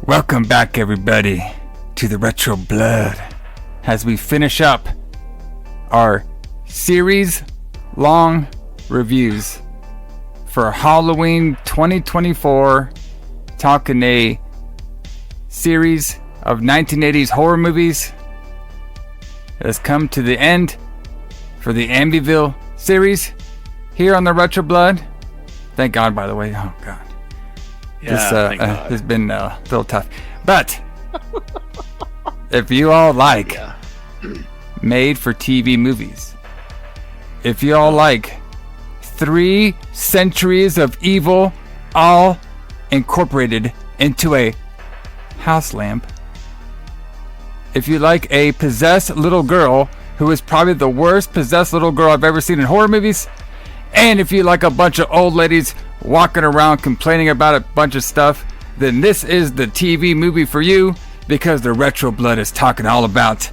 Welcome back, everybody, to the Retro Blood as we finish up our series-long reviews for Halloween 2024, talking a series of 1980s horror movies that has come to the end for the Amityville series here on the Retro Blood. Thank God, by the way. Oh, God. Yeah, This has been a little tough. But if you all like made-for-TV movies, if you all like 3 centuries of evil all incorporated into a house lamp, if you like a possessed little girl who is probably the worst possessed little girl I've ever seen in horror movies, and if you like a bunch of old ladies walking around complaining about a bunch of stuff, then this is the TV movie for you, because the Retro Blood is talking all about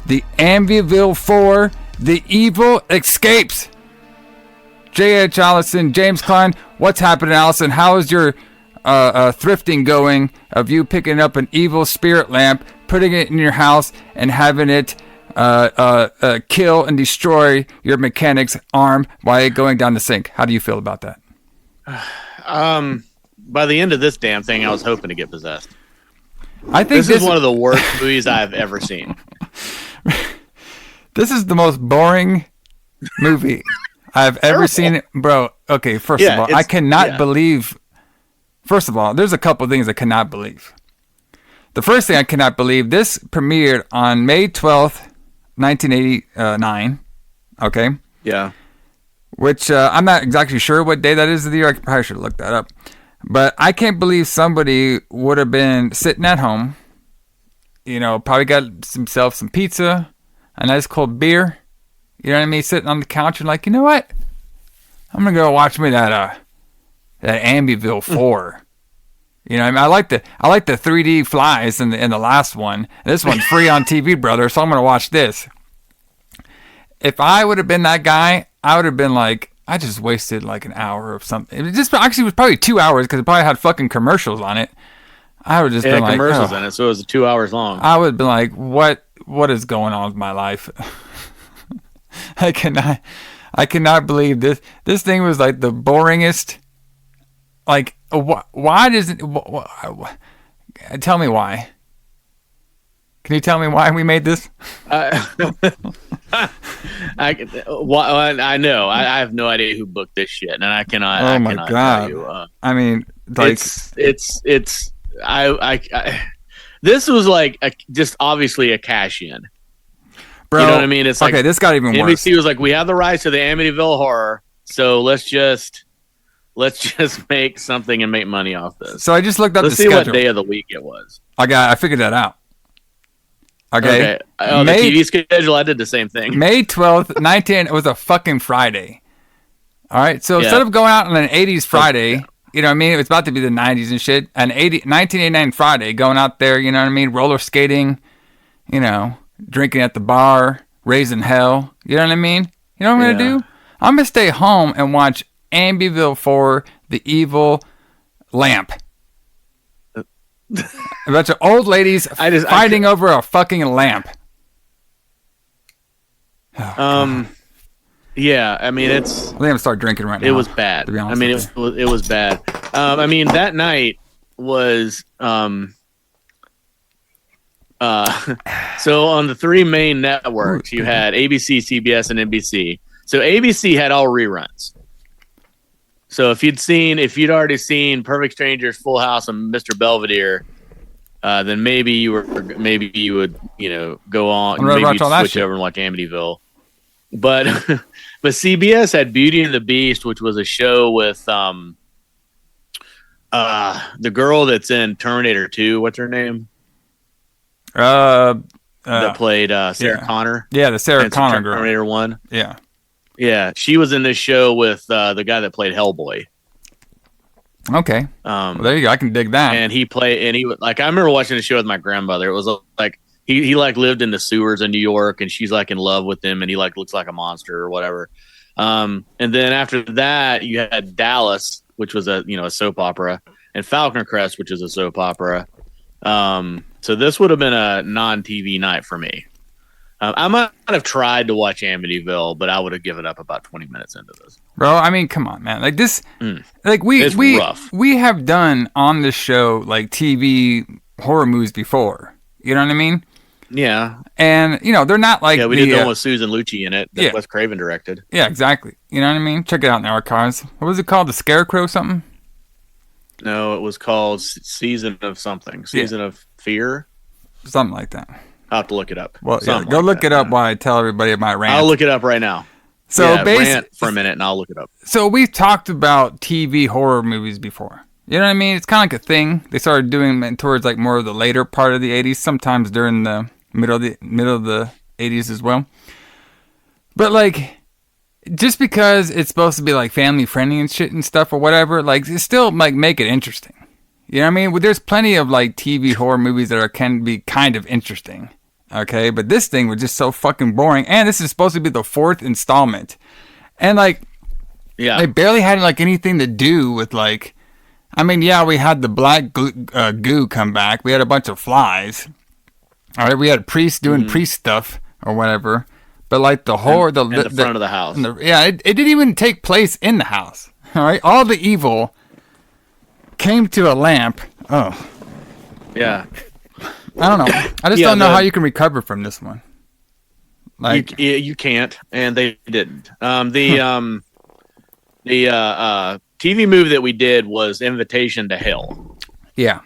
the Amityville 4, The Evil Escapes. J.H. Alison, James Kline, what's happening, Alison? How is your thrifting going of you picking up an evil spirit lamp, putting it in your house, and having it kill and destroy your mechanic's arm while going down the sink? How do you feel about that? By the end of this damn thing, I was hoping to get possessed. I think this is one of the worst movies I've ever seen. This is the most boring movie I've ever seen, bro. Okay, first of all, I cannot believe. First of all, there's a couple things I cannot believe. The first thing I cannot believe, this premiered on May 12th, 1989. Okay. Yeah. Which I'm not exactly sure what day that is of the year. I probably should have looked that up. But I can't believe somebody would have been sitting at home, probably got himself some pizza, a nice cold beer, you know what I mean, sitting on the couch and like, you know what? I'm going to go watch me that Amityville 4. You know what I mean? I like the 3D flies in the last one. This one's free on TV, brother, so I'm going to watch this. If I would have been that guy, I would have been like, I just wasted like an hour of something. It was probably 2 hours because it probably had fucking commercials on it. I would just been like, commercials in it, so it was 2 hours long. I would have been like, what is going on with my life? I cannot believe this. This thing was like the boringest. Like, why does it? Tell me why. Can you tell me why we made this? I know. I have no idea who booked this shit, and I cannot. Oh my God! Tell you. I mean, like, it's. This was like just obviously a cash in. Bro, you know what I mean? It's like, okay. This got even worse. NBC was like, we have the rights to the Amityville Horror, so let's just make something and make money off this. So I just looked up Let's the see schedule. what day of the week it was. I figured that out. Okay. Oh, the TV schedule, I did the same thing. May 12th, 19, it was a fucking Friday. All right. So instead of going out on an 80s Friday, you know what I mean? It was about to be the 90s and shit. 1989 Friday, going out there, you know what I mean? Roller skating, drinking at the bar, raising hell. You know what I mean? You know what I'm going to do? I'm going to stay home and watch Amityville 4, The Evil Lamp. A bunch of old ladies fighting over a fucking lamp. Yeah, I mean, I think I'm gonna start drinking right now. It was bad. To be honest, I mean, it was bad. I mean, that night was so on the 3 main networks, you had ABC, CBS, and NBC. So ABC had all reruns. So if you'd already seen Perfect Strangers, Full House, and Mr. Belvedere, then maybe you would, go on, maybe you'd switch over and watch Amityville. But CBS had Beauty and the Beast, which was a show with the girl that's in Terminator 2. What's her name? That played Sarah Connor. Yeah, the Sarah Connor girl. Terminator 1. Yeah. Yeah, she was in this show with the guy that played Hellboy. Okay. Well, there you go. I can dig that. And he like, I remember watching the show with my grandmother. It was like he like lived in the sewers in New York, and she's like in love with him, and he like looks like a monster or whatever. And then after that, you had Dallas, which was a soap opera, and Falcon Crest, which is a soap opera. So this would have been a non-TV night for me. I might have tried to watch Amityville, but I would have given up about 20 minutes into this. Bro, I mean, come on, man. Like this, like It's rough. we have done on this show like TV horror movies before. You know what I mean? Yeah. And they're not like we did the one with Susan Lucci in it that Wes Craven directed. Yeah, exactly. You know what I mean? Check it out in the archives. What was it called? The Scarecrow something? No, it was called Season of something. Season of Fear? Something like that. I'll have to look it up. Well, go look it up while I tell everybody about rant. I'll look it up right now. So rant for a minute and I'll look it up. So we've talked about TV horror movies before. You know what I mean? It's kind of like a thing. They started doing it towards like more of the later part of the 80s, sometimes during the middle of the 80s as well. But like, just because it's supposed to be like family friendly and shit and stuff or whatever, like it still like make it interesting. You know what I mean? Well, there's plenty of like TV horror movies that can be kind of interesting. Okay, but this thing was just so fucking boring. And this is supposed to be the 4th installment. And like, they barely had like anything to do with like, I mean, we had the black goo come back. We had a bunch of flies. All right, we had priests doing priest stuff or whatever. But like the horror, the front of the house. It didn't even take place in the house. All right, all the evil came to a lamp. Oh. Yeah. I don't know. I just don't know how you can recover from this one. Like you can't, and they didn't. The TV movie that we did was Invitation to Hell. Yeah.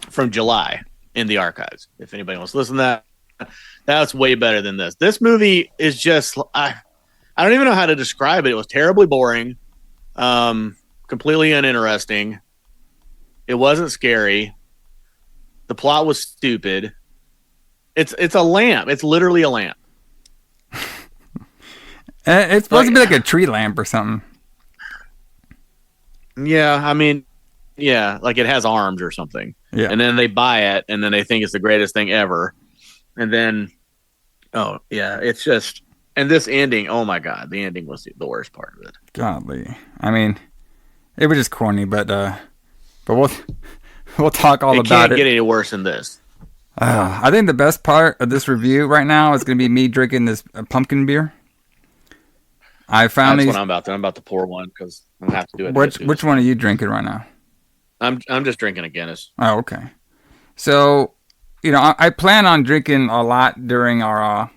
From July in the archives. If anybody wants to listen to that, that's way better than this. This movie is just I don't even know how to describe it. It was terribly boring, completely uninteresting. It wasn't scary. The plot was stupid. It's a lamp. It's literally a lamp. It's supposed to be like a tree lamp or something. Yeah, I mean, like it has arms or something. Yeah. And then they buy it, and then they think it's the greatest thing ever. And then, it's just, and this ending, oh my God, the ending was the worst part of it. Godly. I mean, it was just corny, but we'll talk all about it. It can't get any worse than this. I think the best part of this review right now is going to be me drinking this pumpkin beer. That's what I'm about to. I'm about to pour one because I'm going to have to do it. Which one are you drinking right now? I'm just drinking a Guinness. Oh, okay. So, I plan on drinking a lot during our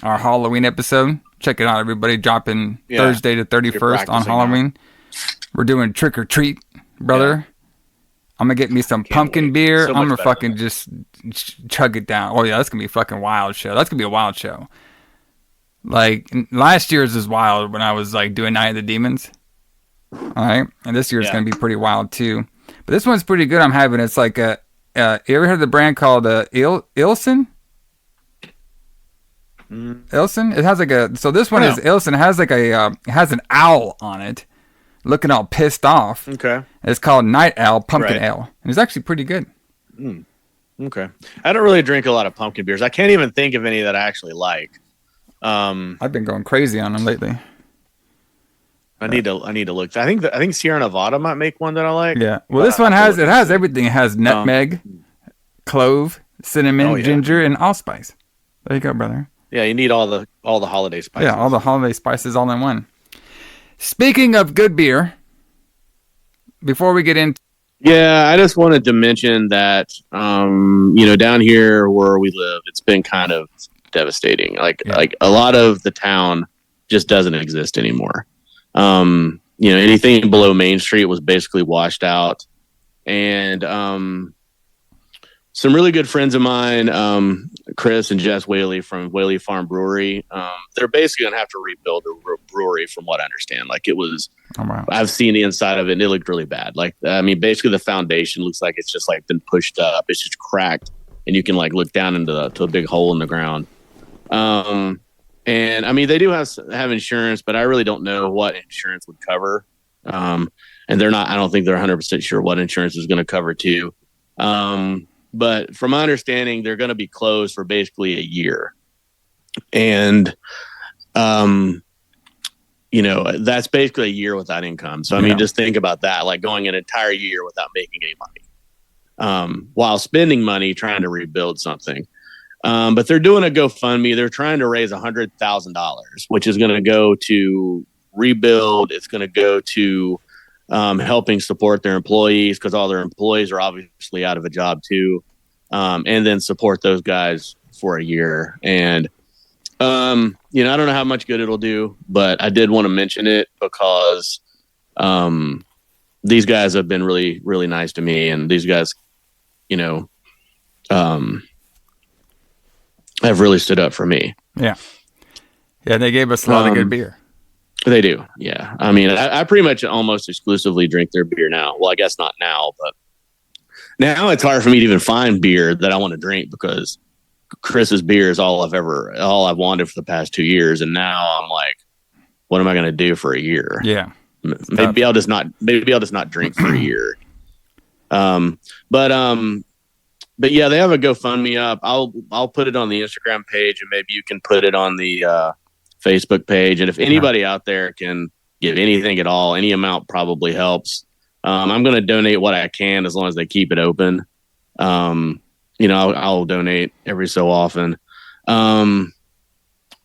Halloween episode. Check it out, everybody. Dropping Thursday the 31st on Halloween. We're doing trick or treat, brother. Yeah. I'm going to get me some pumpkin beer. I'm going to fucking just chug it down. Oh, yeah, that's going to be a fucking wild show. That's going to be a wild show. Like, last year's was wild when I was, like, doing Night of the Demons. All right? And this year's going to be pretty wild, too. But this one's pretty good I'm having. It's like you ever heard of the brand called Alison? Alison? It has like so this one is Alison. It has like it has an owl on it. Looking all pissed off. Okay. It's called Night Owl Pumpkin Ale. And it's actually pretty good. Okay. I don't really drink a lot of pumpkin beers. I can't even think of any that I actually like. I've been going crazy on them lately. I need to look. I think Sierra Nevada might make one that I like. Yeah. Well, this one has everything. It has nutmeg, clove, cinnamon, ginger, and allspice. There you go, brother. Yeah, you need all the holiday spices. Yeah, all the holiday spices all in one. Speaking of good beer, before we get into... Yeah, I just wanted to mention that, down here where we live, it's been kind of devastating. Like a lot of the town just doesn't exist anymore. Anything below Main Street was basically washed out. And some really good friends of mine, Chris and Jess Whaley from Whaley Farm Brewery, they're basically going to have to rebuild a brewery from what I understand. Like it was, I've seen the inside of it and it looked really bad. Like, basically the foundation looks like it's just like been pushed up. It's just cracked and you can like look down into a big hole in the ground. And they do have insurance, but I really don't know what insurance would cover. And I don't think they're 100% sure what insurance is going to cover too. But from my understanding, they're going to be closed for basically a year. And, that's basically a year without income. So, just think about that, like going an entire year without making any while spending money trying to rebuild something. But they're doing a GoFundMe. They're trying to raise $100,000, which is going to go to rebuild. It's going to go to helping support their employees, because all their employees are obviously out of a job too, and then support those guys for a year. And you know, I don't know how much good it'll do, but I did want to mention it because these guys have been really, really nice to me, and these guys, you know, have really stood up for me. Yeah. Yeah, they gave us a lot of good beer. They do, yeah. I mean, I pretty much almost exclusively drink their beer now. Well, I guess not now, but now it's hard for me to even find beer that I want to drink, because Chris's beer is all I've wanted for the past 2 years, and now I'm like, what am I going to do for a year? Yeah, maybe I'll just not drink for a year. But yeah, they have a GoFundMe up. I'll put it on the Instagram page, and maybe you can put it on the Facebook page. And if anybody out there can give anything at all, any amount probably helps. I'm going to donate what I can, as long as they keep it open. You know, I'll donate every so often. But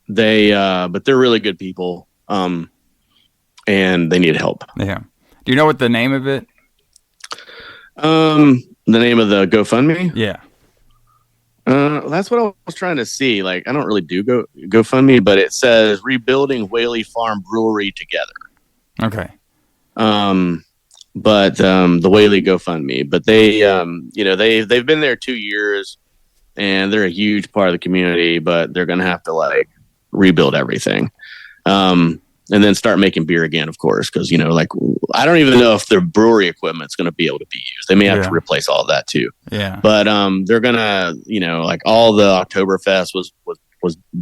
they're really good people. And they need help. Yeah. Do you know what the name of it? The name of the GoFundMe? Yeah. That's what I was trying to see. Like, I don't really do GoFundMe, but it says Rebuilding Whaley Farm Brewery Together. Okay. But the Whaley GoFundMe. But they, you know, they've been there 2 years, and they're a huge part of the community, but they're going to have to, like, rebuild everything. And then start making beer again, of course, because, you know, like, I don't even know if their brewery equipment's going to be able to be used. They may have to replace all of that too. Yeah. But they're going to, you know, like, all the Oktoberfest was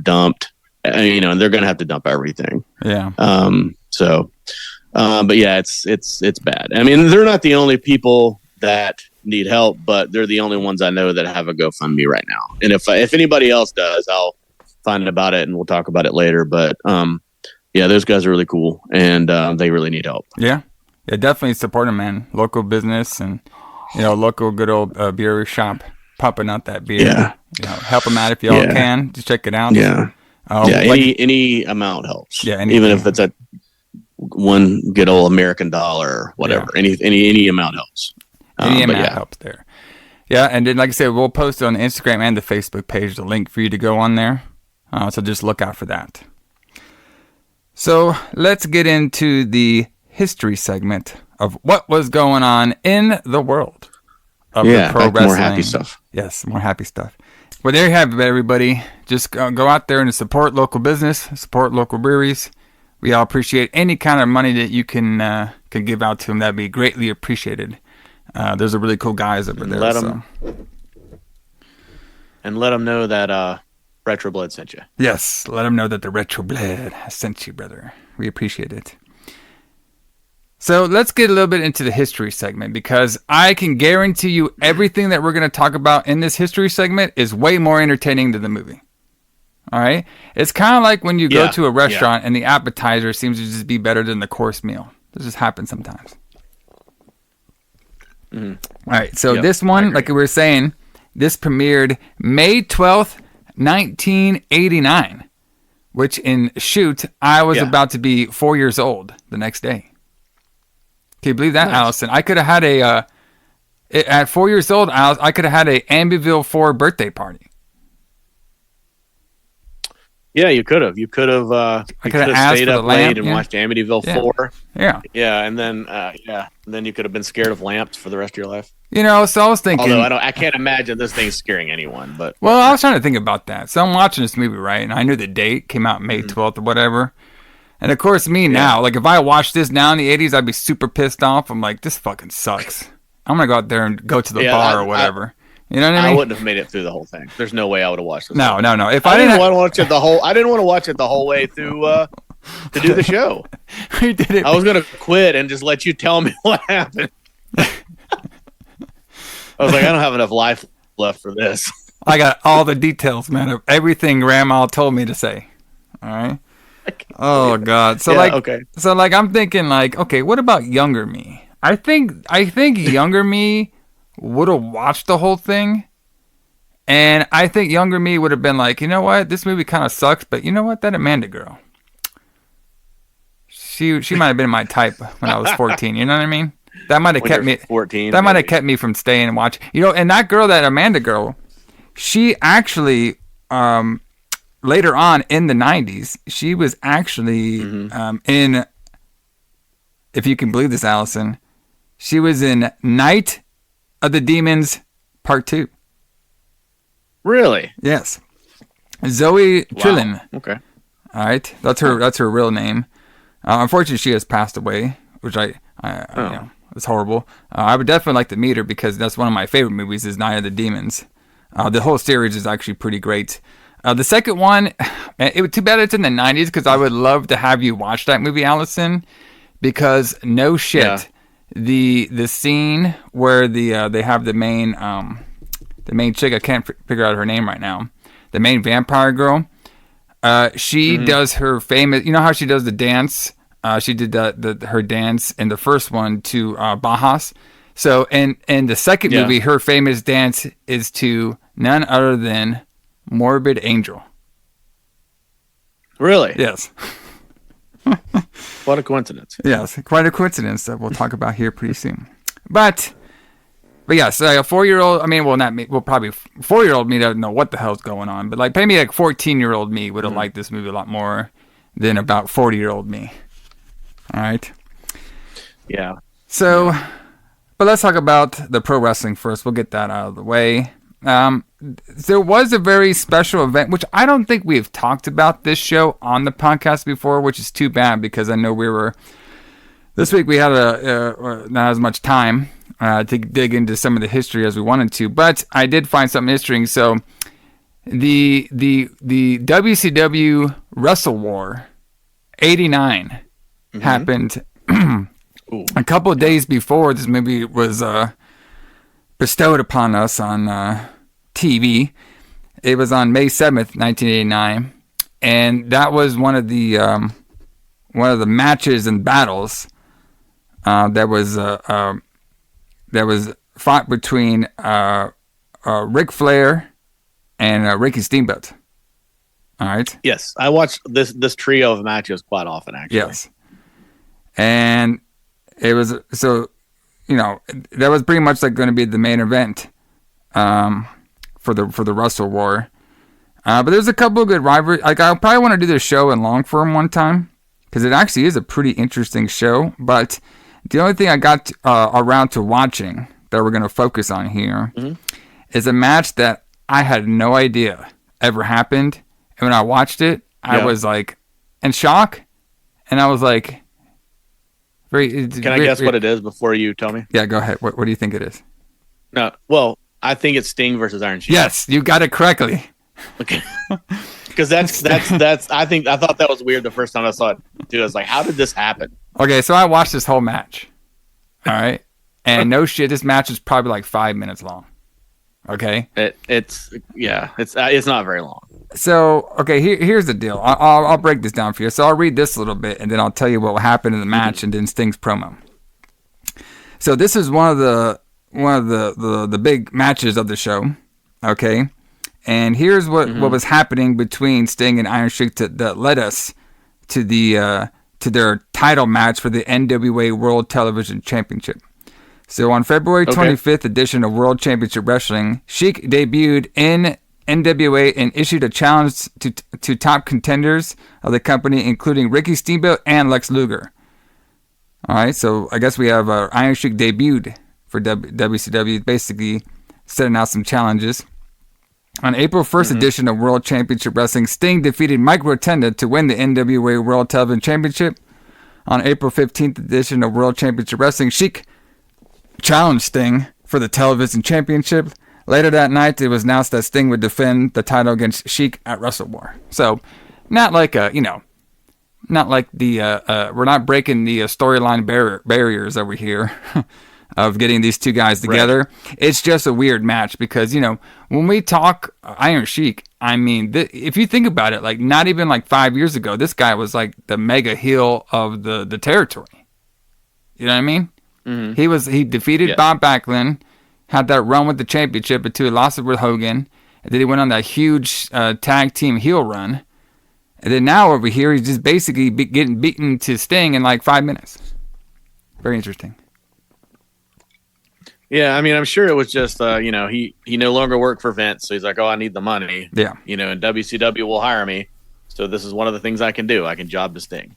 dumped, you know, and they're going to have to dump everything. Yeah. But yeah, it's bad. I mean, they're not the only people that need help, but they're the only ones I know that have a GoFundMe right now. And if anybody else does, I'll find out about it and we'll talk about it later. But yeah, those guys are really cool, and they really need help. Yeah, definitely support them, man. Local business, and, you know, local good old beer shop pumping out that beer. Yeah, you know, help them out if y'all can. Just check it out. Yeah, any amount helps. Yeah, even if it's at one good old American dollar or whatever. Yeah. Any amount helps. Any amount helps there. Yeah, and then, like I said, we'll post it on the Instagram and the Facebook page, the link for you to go on there. So just look out for that. So let's get into the history segment of what was going on in the world of the pro wrestling. More happy stuff. Yes, more happy stuff. Well, there you have it, everybody. Just go out there and support local business, support local breweries. We all appreciate any kind of money that you can give out to them. That'd be greatly appreciated. There's a really cool guys over there. And let them know that Retro Blood sent you. Yes, let them know that the Retro Blood has sent you, brother. We appreciate it. So let's get a little bit into the history segment, because I can guarantee you everything that we're going to talk about in this history segment is way more entertaining than the movie. All right? It's kind of like when you go to a restaurant and the appetizer seems to just be better than the course meal. This just happens sometimes. Mm-hmm. All right, so this one, like we were saying, this premiered May 12th, 1989, which I was about to be 4 years old the next day. Can you believe that, nice. Alison? I could have had at 4 years old, I could have had a Amityville 4 birthday party. Yeah, you could have. You could have. Stayed up late and watched Amityville 4. Yeah. Yeah, and then you could have been scared of lamps for the rest of your life. You know, so I was thinking. Although I can't imagine this thing's scaring anyone. But I was trying to think about that. So I'm watching this movie, right? And I knew the date came out May 12th or whatever. And of course, now, like, if I watched this now in the 80s, I'd be super pissed off. I'm like, this fucking sucks. I'm gonna go out there and go to the bar or whatever. You know what I mean? I wouldn't have made it through the whole thing. There's no way I would have watched this. No. If I didn't want to watch it I didn't want to watch it the whole way through to do the show. You did it. I was gonna quit and just let you tell me what happened. I was like, I don't have enough life left for this. I got all the details, man, of everything Grandma told me to say. All right. Oh God. So I'm thinking, like, okay, what about younger me? I think younger me would have watched the whole thing. And I think younger me would have been like, you know what? This movie kind of sucks, but you know what? That Amanda girl. She might have been my type when I was 14. You know what I mean? That might have kept me 14. That might have kept me from staying and watching. You know, and that girl, that Amanda girl, she actually later on in the 90s, she was actually in, if you can believe this, Alison, she was in Night of the Demons Part 2. Really? Yes. Zoe Trillin. Okay. All right. That's her real name. Unfortunately, she has passed away, which you know, it's horrible. I would definitely like to meet her because that's one of my favorite movies is Night of the Demons. The whole series is actually pretty great. The second one, it was too bad it's in the 90s because I would love to have you watch that movie, Alison, because no shit, the scene where they have the main chick, I can't figure out her name right now, the main vampire girl, she does her famous, you know how she does the dance? She did her dance in the first one to Bajas. So in the second movie, her famous dance is to none other than Morbid Angel. Really? Yes. What a coincidence. Yes, quite a coincidence that we'll talk about here pretty soon. But yes, a 4-year-old, I mean, well, not me, well, probably 4-year-old me doesn't know what the hell's going on, but like maybe like 14-year-old me would have liked this movie a lot more than about 40-year-old me. All right. Yeah. So, but let's talk about the pro wrestling first. We'll get that out of the way. There was a very special event, which I don't think we've talked about this show on the podcast before, which is too bad because I know this week we had not as much time to dig into some of the history as we wanted to, but I did find something interesting. So the WCW Wrestle War 89 happened a couple of days before this movie was bestowed upon us on TV. It was on May 7th, 1989, and that was one of the matches and battles that was fought between Ric Flair and Ricky Steamboat. All right. Yes, I watched this trio of matches quite often, actually. Yes, and it was so. You know, that was pretty much like going to be the main event for the Wrestle War. But there's a couple of good rivalries. Like I probably want to do this show in long form one time because it actually is a pretty interesting show. But the only thing I got around to watching that we're going to focus on here is a match that I had no idea ever happened. And when I watched it, I was like in shock, and I was like. Can I guess what it is before you tell me? Yeah, go ahead. What do you think it is? No, well, I think it's Sting versus Iron Sheik. Yes, you got it correctly. Okay, because that's I thought that was weird the first time I saw it too. I was like, how did this happen? Okay, so I watched this whole match. All right, and no shit, this match is probably like 5 minutes long. Okay, it's not very long. So, okay, here's the deal. I'll break this down for you. So I'll read this a little bit, and then I'll tell you what will happen in the match, and then Sting's promo. So this is one of the big matches of the show, okay? And here's what was happening between Sting and Iron Sheik that led us to their title match for the NWA World Television Championship. So on February 25th edition of World Championship Wrestling, Sheik debuted in NWA and issued a challenge to top contenders of the company, including Ricky Steamboat and Lex Luger. All right, so I guess we have Iron Sheik debuted for WCW, basically setting out some challenges. On April 1st edition of World Championship Wrestling, Sting defeated Mike Rotunda to win the NWA World Television Championship. On April 15th edition of World Championship Wrestling, Sheik challenged Sting for the Television Championship. Later that night, it was announced that Sting would defend the title against Sheik at Wrestle War. So, not like we're not breaking the storyline barriers over here of getting these two guys together. Right. It's just a weird match because, when we talk Iron Sheik, I mean, if you think about it, like not even like 5 years ago, this guy was like the mega heel of the territory. You know what I mean? Mm-hmm. He defeated Bob Backlund, had that run with the championship until he lost it with Hogan. And then he went on that huge tag team heel run. And then now over here, he's just basically getting beaten to Sting in like 5 minutes. Very interesting. Yeah, I mean, I'm sure it was just, he no longer worked for Vince. So he's like, oh, I need the money. Yeah. And WCW will hire me. So this is one of the things I can do. I can job to Sting.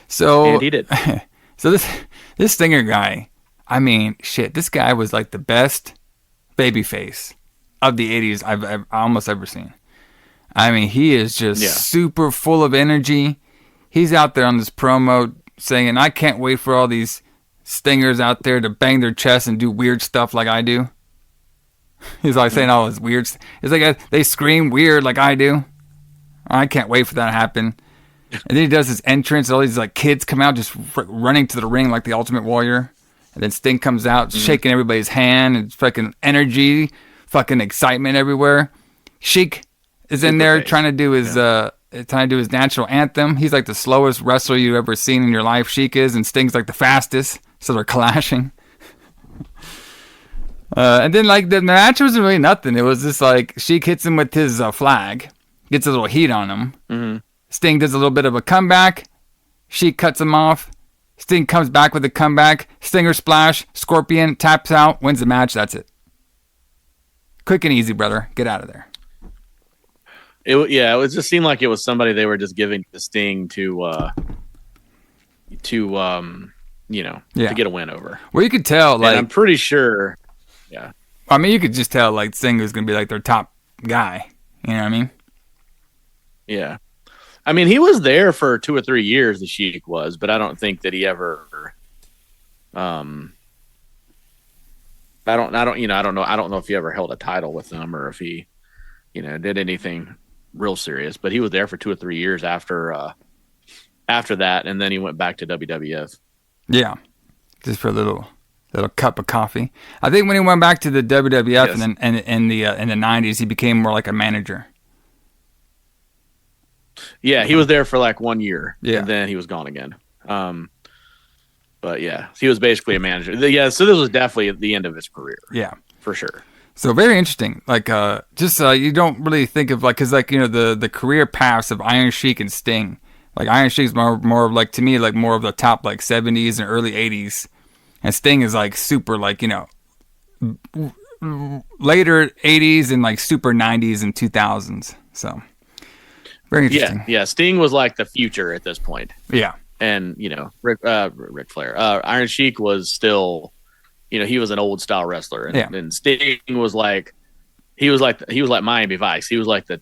So, and he did. So this Stinger guy, I mean, shit, this guy was like the best babyface of the 80s I've almost ever seen. I mean, he is just super full of energy. He's out there on this promo saying, I can't wait for all these Stingers out there to bang their chest and do weird stuff like I do. He's like saying all this weird stuff. It's like they scream weird like I do. I can't wait for that to happen. And then he does his entrance. All these like kids come out just running to the ring like the Ultimate Warrior. And then Sting comes out shaking everybody's hand. And fucking energy, fucking excitement everywhere. Sheik is in there trying to do his national anthem. He's like the slowest wrestler you've ever seen in your life. Sheik is, and Sting's like the fastest. So they're clashing. And then like the match wasn't really nothing. It was just like Sheik hits him with his flag, gets a little heat on him. Mm-hmm. Sting does a little bit of a comeback. Sheik cuts him off. Sting comes back with a comeback. Stinger splash. Scorpion taps out. Wins the match. That's it. Quick and easy, brother. Get out of there. It just seemed like it was somebody they were just giving the Sting to get a win over. Well, you could tell, like, and I'm pretty sure. Yeah. I mean, you could just tell, like, Sting was gonna be like their top guy. You know what I mean? Yeah. I mean, he was there for 2 or 3 years. The Sheik was, but I don't think that he ever. I don't know if he ever held a title with them or if he, did anything real serious. But he was there for 2 or 3 years after that, and then he went back to WWF. Yeah, just for a little cup of coffee. I think when he went back to the WWF and then in the 90s, he became more like a manager. Yeah, he was there for like 1 year. Yeah, and then he was gone again. But yeah, he was basically a manager. Yeah, so this was definitely the end of his career. Yeah, for sure. So very interesting. Like, you don't really think of like, cause like the career paths of Iron Sheik and Sting. Like Iron Sheik's more of like, to me, like more of the top like 70s and early 80s, and Sting is like super like later 80s and like super 90s and 2000s. So very interesting. Yeah. Sting was like the future at this point. Yeah. And Ric Flair, Iron Sheik was still, he was an old style wrestler, and Sting was like, he was like Miami Vice. He was like the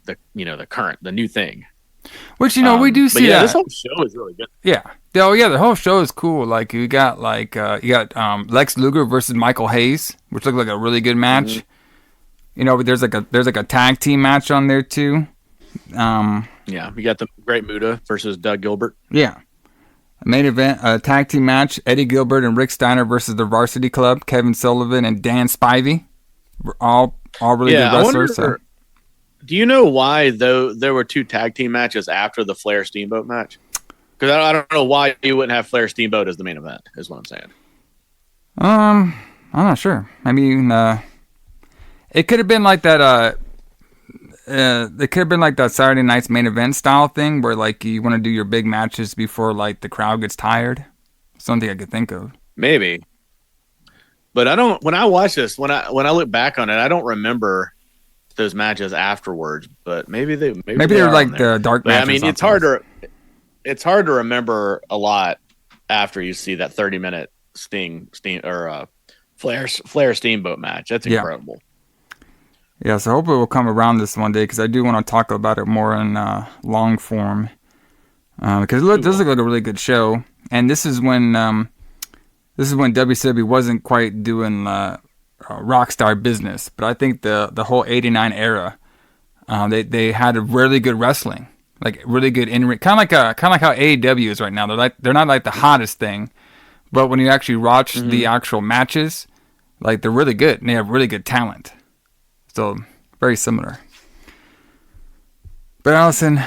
current, the new thing. Which we do see that. This whole show is really good. Yeah. Oh yeah, the whole show is cool. Like you got Lex Luger versus Michael Hayes, which looked like a really good match. Mm-hmm. There's like a tag team match on there too. Yeah, we got the Great Muta versus Doug Gilbert. Yeah. Main event, a tag team match, Eddie Gilbert and Rick Steiner versus the Varsity Club, Kevin Sullivan and Dan Spivey. All really good wrestlers. Do you know why there were 2 tag team matches after the Flair Steamboat match? Because I don't know why you wouldn't have Flair Steamboat as the main event, is what I'm saying. I'm not sure. I mean, it could have been like that. It could have been like that Saturday Night's main event style thing, where like you want to do your big matches before like the crowd gets tired. Something I could think of. Maybe, but I don't. When I watch this, when I look back on it, I don't remember those matches afterwards. But maybe they're like the dark matches. I mean, it's hard to remember a lot after you see that 30-minute Sting or Flair Steamboat match. That's incredible. Yeah, so hopefully we'll come around this one day because I do want to talk about it more in long form. Because it does look like a really good show, and this is when WCW wasn't quite doing rockstar business, but I think the whole '89 era, they had a really good wrestling, like really good in-ring, kind of like how AEW is right now. They're not like the hottest thing, but when you actually watch the actual matches, like they're really good and they have really good talent. So, very similar. But Alison,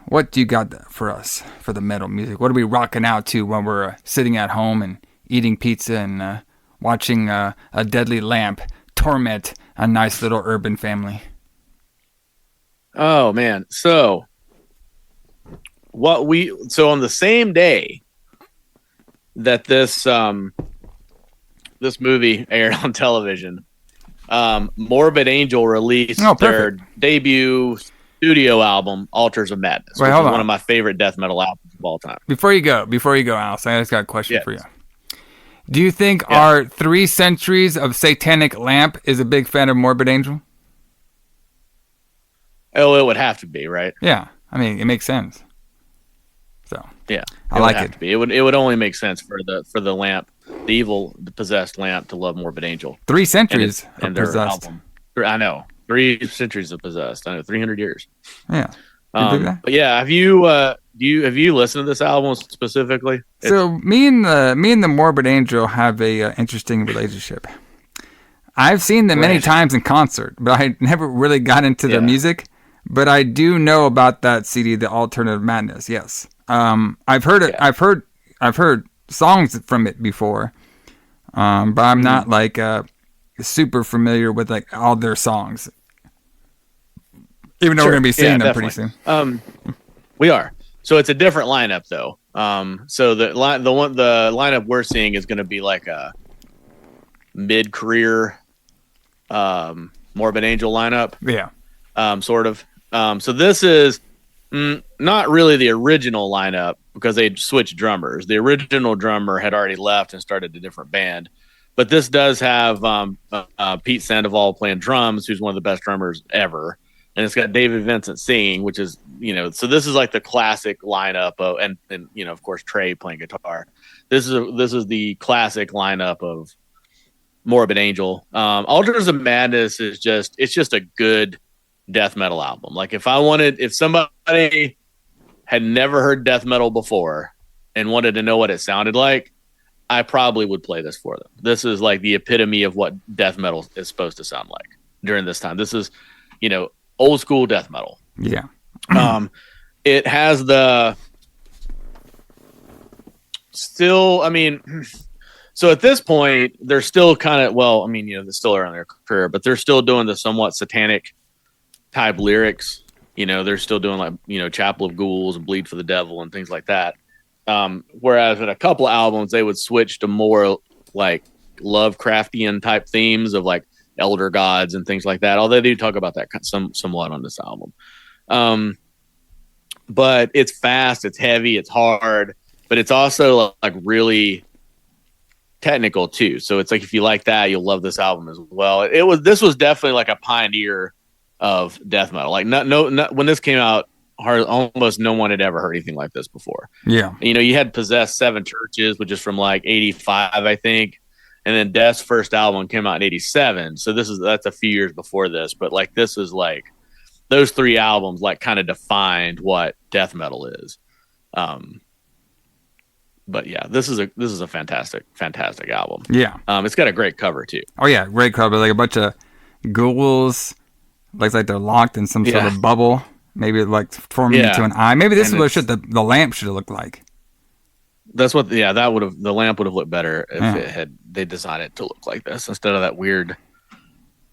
what do you got for us for the metal music? What are we rocking out to when we're sitting at home and eating pizza and watching a deadly lamp torment a nice little urban family? Oh man. So on the same day that this movie aired on television, Morbid Angel released their debut studio album, Altars of Madness, which is one of my favorite death metal albums of all time. Before you go, Alison, I just got a question for you. Do you think our 3 Centuries of Satanic Lamp is a big fan of Morbid Angel? Oh, it would have to be, right? Yeah. I mean, it makes sense. So yeah, I like it. It would only make sense for the lamp, the possessed lamp, to love Morbid Angel. 3 centuries of possessed. Album. I know. 3 centuries of possessed. I know, 300 years. Yeah. But yeah, have you listened to this album specifically? So me and the Morbid Angel have a interesting relationship. I've seen them many times in concert, but I never really got into their music. But I do know about that CD, The Alternative Madness. Yes, I've heard it. I've heard songs from it before, but I'm not like super familiar with like all their songs. Even though we're gonna be seeing them pretty soon. We are. So it's a different lineup though. So the lineup we're seeing is gonna be like a mid-career Morbid Angel lineup. Yeah. Sort of. So this is not really the original lineup because they switched drummers. The original drummer had already left and started a different band. But this does have Pete Sandoval playing drums, who's one of the best drummers ever. And it's got David Vincent singing, which is, so this is like the classic lineup of, and of course, Trey playing guitar. This is the classic lineup of Morbid Angel. Altars of Madness is just a good death metal album. Like if somebody had never heard death metal before and wanted to know what it sounded like, I probably would play this for them. This is like the epitome of what death metal is supposed to sound like during this time. This is, old school death metal. Yeah. It has so at this point, they're still kind of, they're still around their career, but they're still doing the somewhat satanic type lyrics. They're still doing like, Chapel of Ghouls and Bleed for the Devil and things like that. Whereas in a couple of albums, they would switch to more like Lovecraftian type themes of like elder gods and things like that. Although they do talk about that somewhat on this album. But it's fast, it's heavy, it's hard, but it's also like really technical too. So it's like if you like that, you'll love this album as well. This was definitely like a pioneer of death metal. Like when this came out, almost no one had ever heard anything like this before. Yeah. You had Possessed Seven Churches, which is from like 85, I think. And then Death's first album came out in 87. So that's a few years before this, but like this is like those 3 albums like kind of defined what death metal is. But yeah, this is a fantastic album. Yeah. It's got a great cover too. Oh yeah, great cover. Like a bunch of ghouls, looks like they're locked in some sort of bubble. Maybe like forming into an eye. Maybe this is what the lamp should have looked like. That's what. Yeah, the lamp would have looked better if they designed it to look like this instead of that weird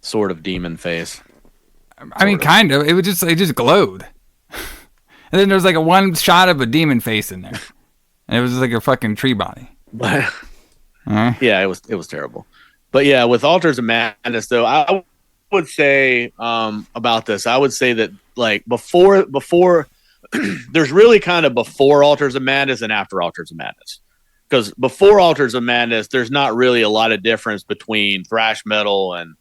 sort of demon face. I mean, kind of. It just glowed, and then there was like a one shot of a demon face in there, and it was just like a fucking tree body. But yeah, it was terrible. But yeah, with Altars of Madness, though, I would say about this, I would say that like before. There's really kind of before Altars of Madness and after Altars of Madness. Because before Altars of Madness, there's not really a lot of difference between thrash metal and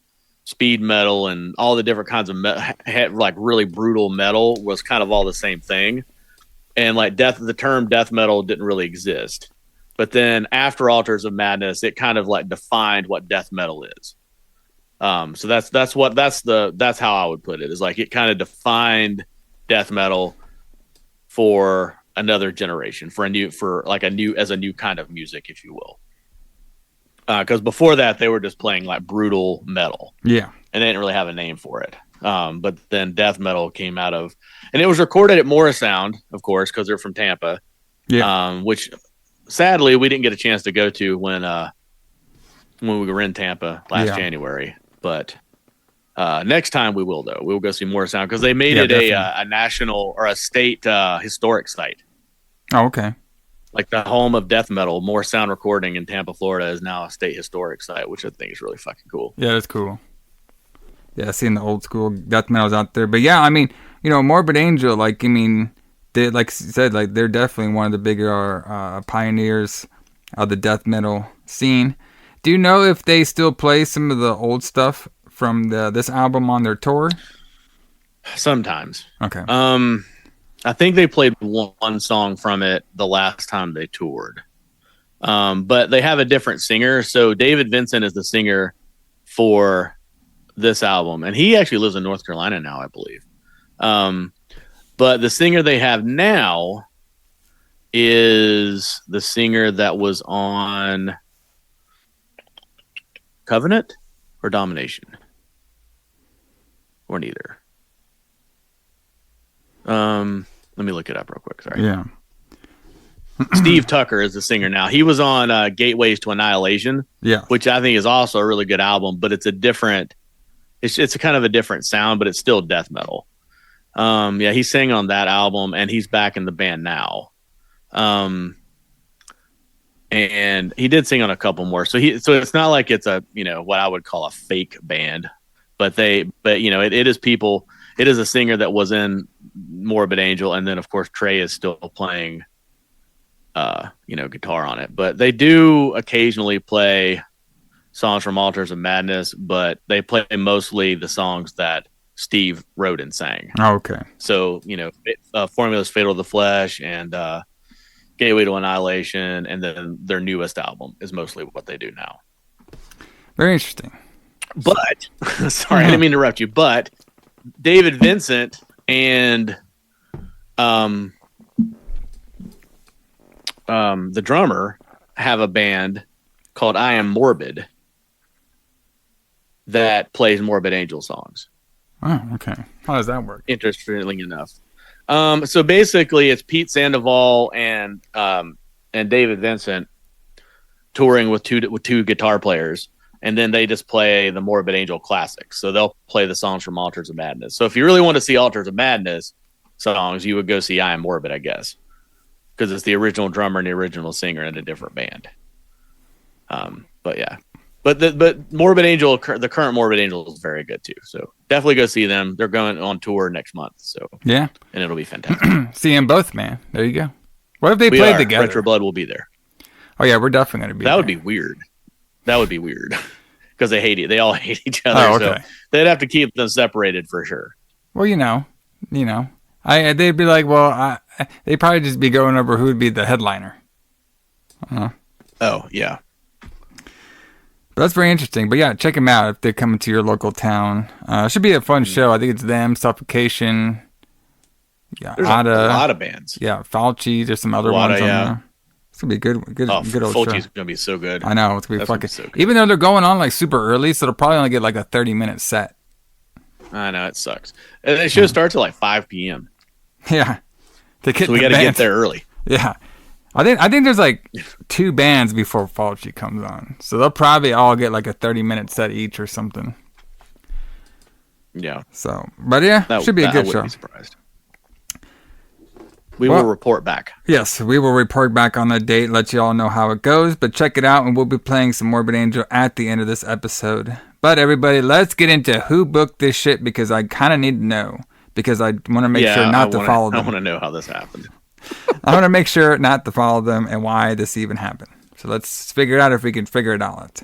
speed metal and all the different kinds of like really brutal metal was kind of all the same thing. And like the term death metal didn't really exist. But then after Altars of Madness, it kind of like defined what death metal is. So that's how I would put it. Is like it kind of defined death metal for another generation, as a new kind of music, if you will. Because before that, they were just playing like brutal metal. Yeah. And they didn't really have a name for it. But then death metal came out of, and it was recorded at Morrisound, of course, because they're from Tampa. Yeah. Which sadly we didn't get a chance to go to when when we were in Tampa last January. But next time we will, though. We will go see Morristown because they made it a national or a state historic site. Oh, okay. Like the home of death metal, Morristown Recording in Tampa, Florida, is now a state historic site, which I think is really fucking cool. Yeah, that's cool. Yeah, seeing the old school death metals out there. But yeah, I mean, Morbid Angel, like, I mean, they, like you said, like, they're definitely one of the bigger pioneers of the death metal scene. Do you know if they still play some of the old stuff from this album on their tour? Sometimes. Okay. I think they played one song from it the last time they toured. But they have a different singer. So David Vincent is the singer for this album, and he actually lives in North Carolina now, I believe. But the singer they have now is the singer that was on Covenant or Domination, or neither. Let me look it up real quick. Sorry. Yeah. Steve Tucker is the singer now. He was on Gateways to Annihilation, which I think is also a really good album, but it's a different. It's a kind of a different sound, but it's still death metal. He sang on that album, and he's back in the band now. And he did sing on a couple more. So it's not like it's a what I would call a fake band, but it is people. It is a singer that was in Morbid Angel, and then of course Trey is still playing, guitar on it. But they do occasionally play songs from Altars of Madness, but they play mostly the songs that Steve wrote and sang. Oh, okay. So, Formula's Fatal to the Flesh and Gateway to Annihilation, and then their newest album is mostly what they do now. Very interesting. But, sorry, I didn't mean to interrupt you, but David Vincent and the drummer have a band called I Am Morbid that plays Morbid Angel songs. Oh, okay. How does that work? Interestingly enough. So basically it's Pete Sandoval and David Vincent touring with two guitar players, and then they just play the Morbid Angel classics. So they'll play the songs from Altars of Madness. So if you really want to see Altars of Madness songs, you would go see I Am Morbid, I guess, because it's the original drummer and the original singer in a different band. But yeah. But Morbid Angel, the current Morbid Angel is very good too. So definitely go see them. They're going on tour next month. So yeah, and it'll be fantastic. See them both, man. There you go. What if they played together? Retro Blood will be there. Oh yeah, we're definitely gonna be. That would be weird. That would be weird because they hate it. They all hate each other. Oh, okay. So they'd have to keep them separated for sure. Well, they'd be like, they'd probably just be going over who would be the headliner. Oh yeah. But that's very interesting. But yeah, check them out if they're coming to your local town. It should be a fun show. I think it's them, Suffocation. Yeah, there's a lot of bands. Yeah, Fauci. There's some other ones on there. It's gonna be a good old Fauci's show. gonna be so good. I know it's gonna be fucking. So even though they're going on like super early, so they'll probably only get like a 30-minute set. I know it sucks. And the show starts at like 5 p.m. Yeah, so we got to get there early. Yeah. I think there's like 2 bands before Fauci comes on. So they'll probably all get like a 30-minute set each or something. Yeah. So, but yeah, should be a good show. I wouldn't be surprised. We will report back. Yes, we will report back on the date, let you all know how it goes. But check it out, and we'll be playing some Morbid Angel at the end of this episode. But everybody, let's get into who booked this shit, because I kind of need to know. Because I want to make sure not to follow them. I want to know how this happened. I want to make sure not to follow them and why this even happened. So let's figure it out if we can figure it out.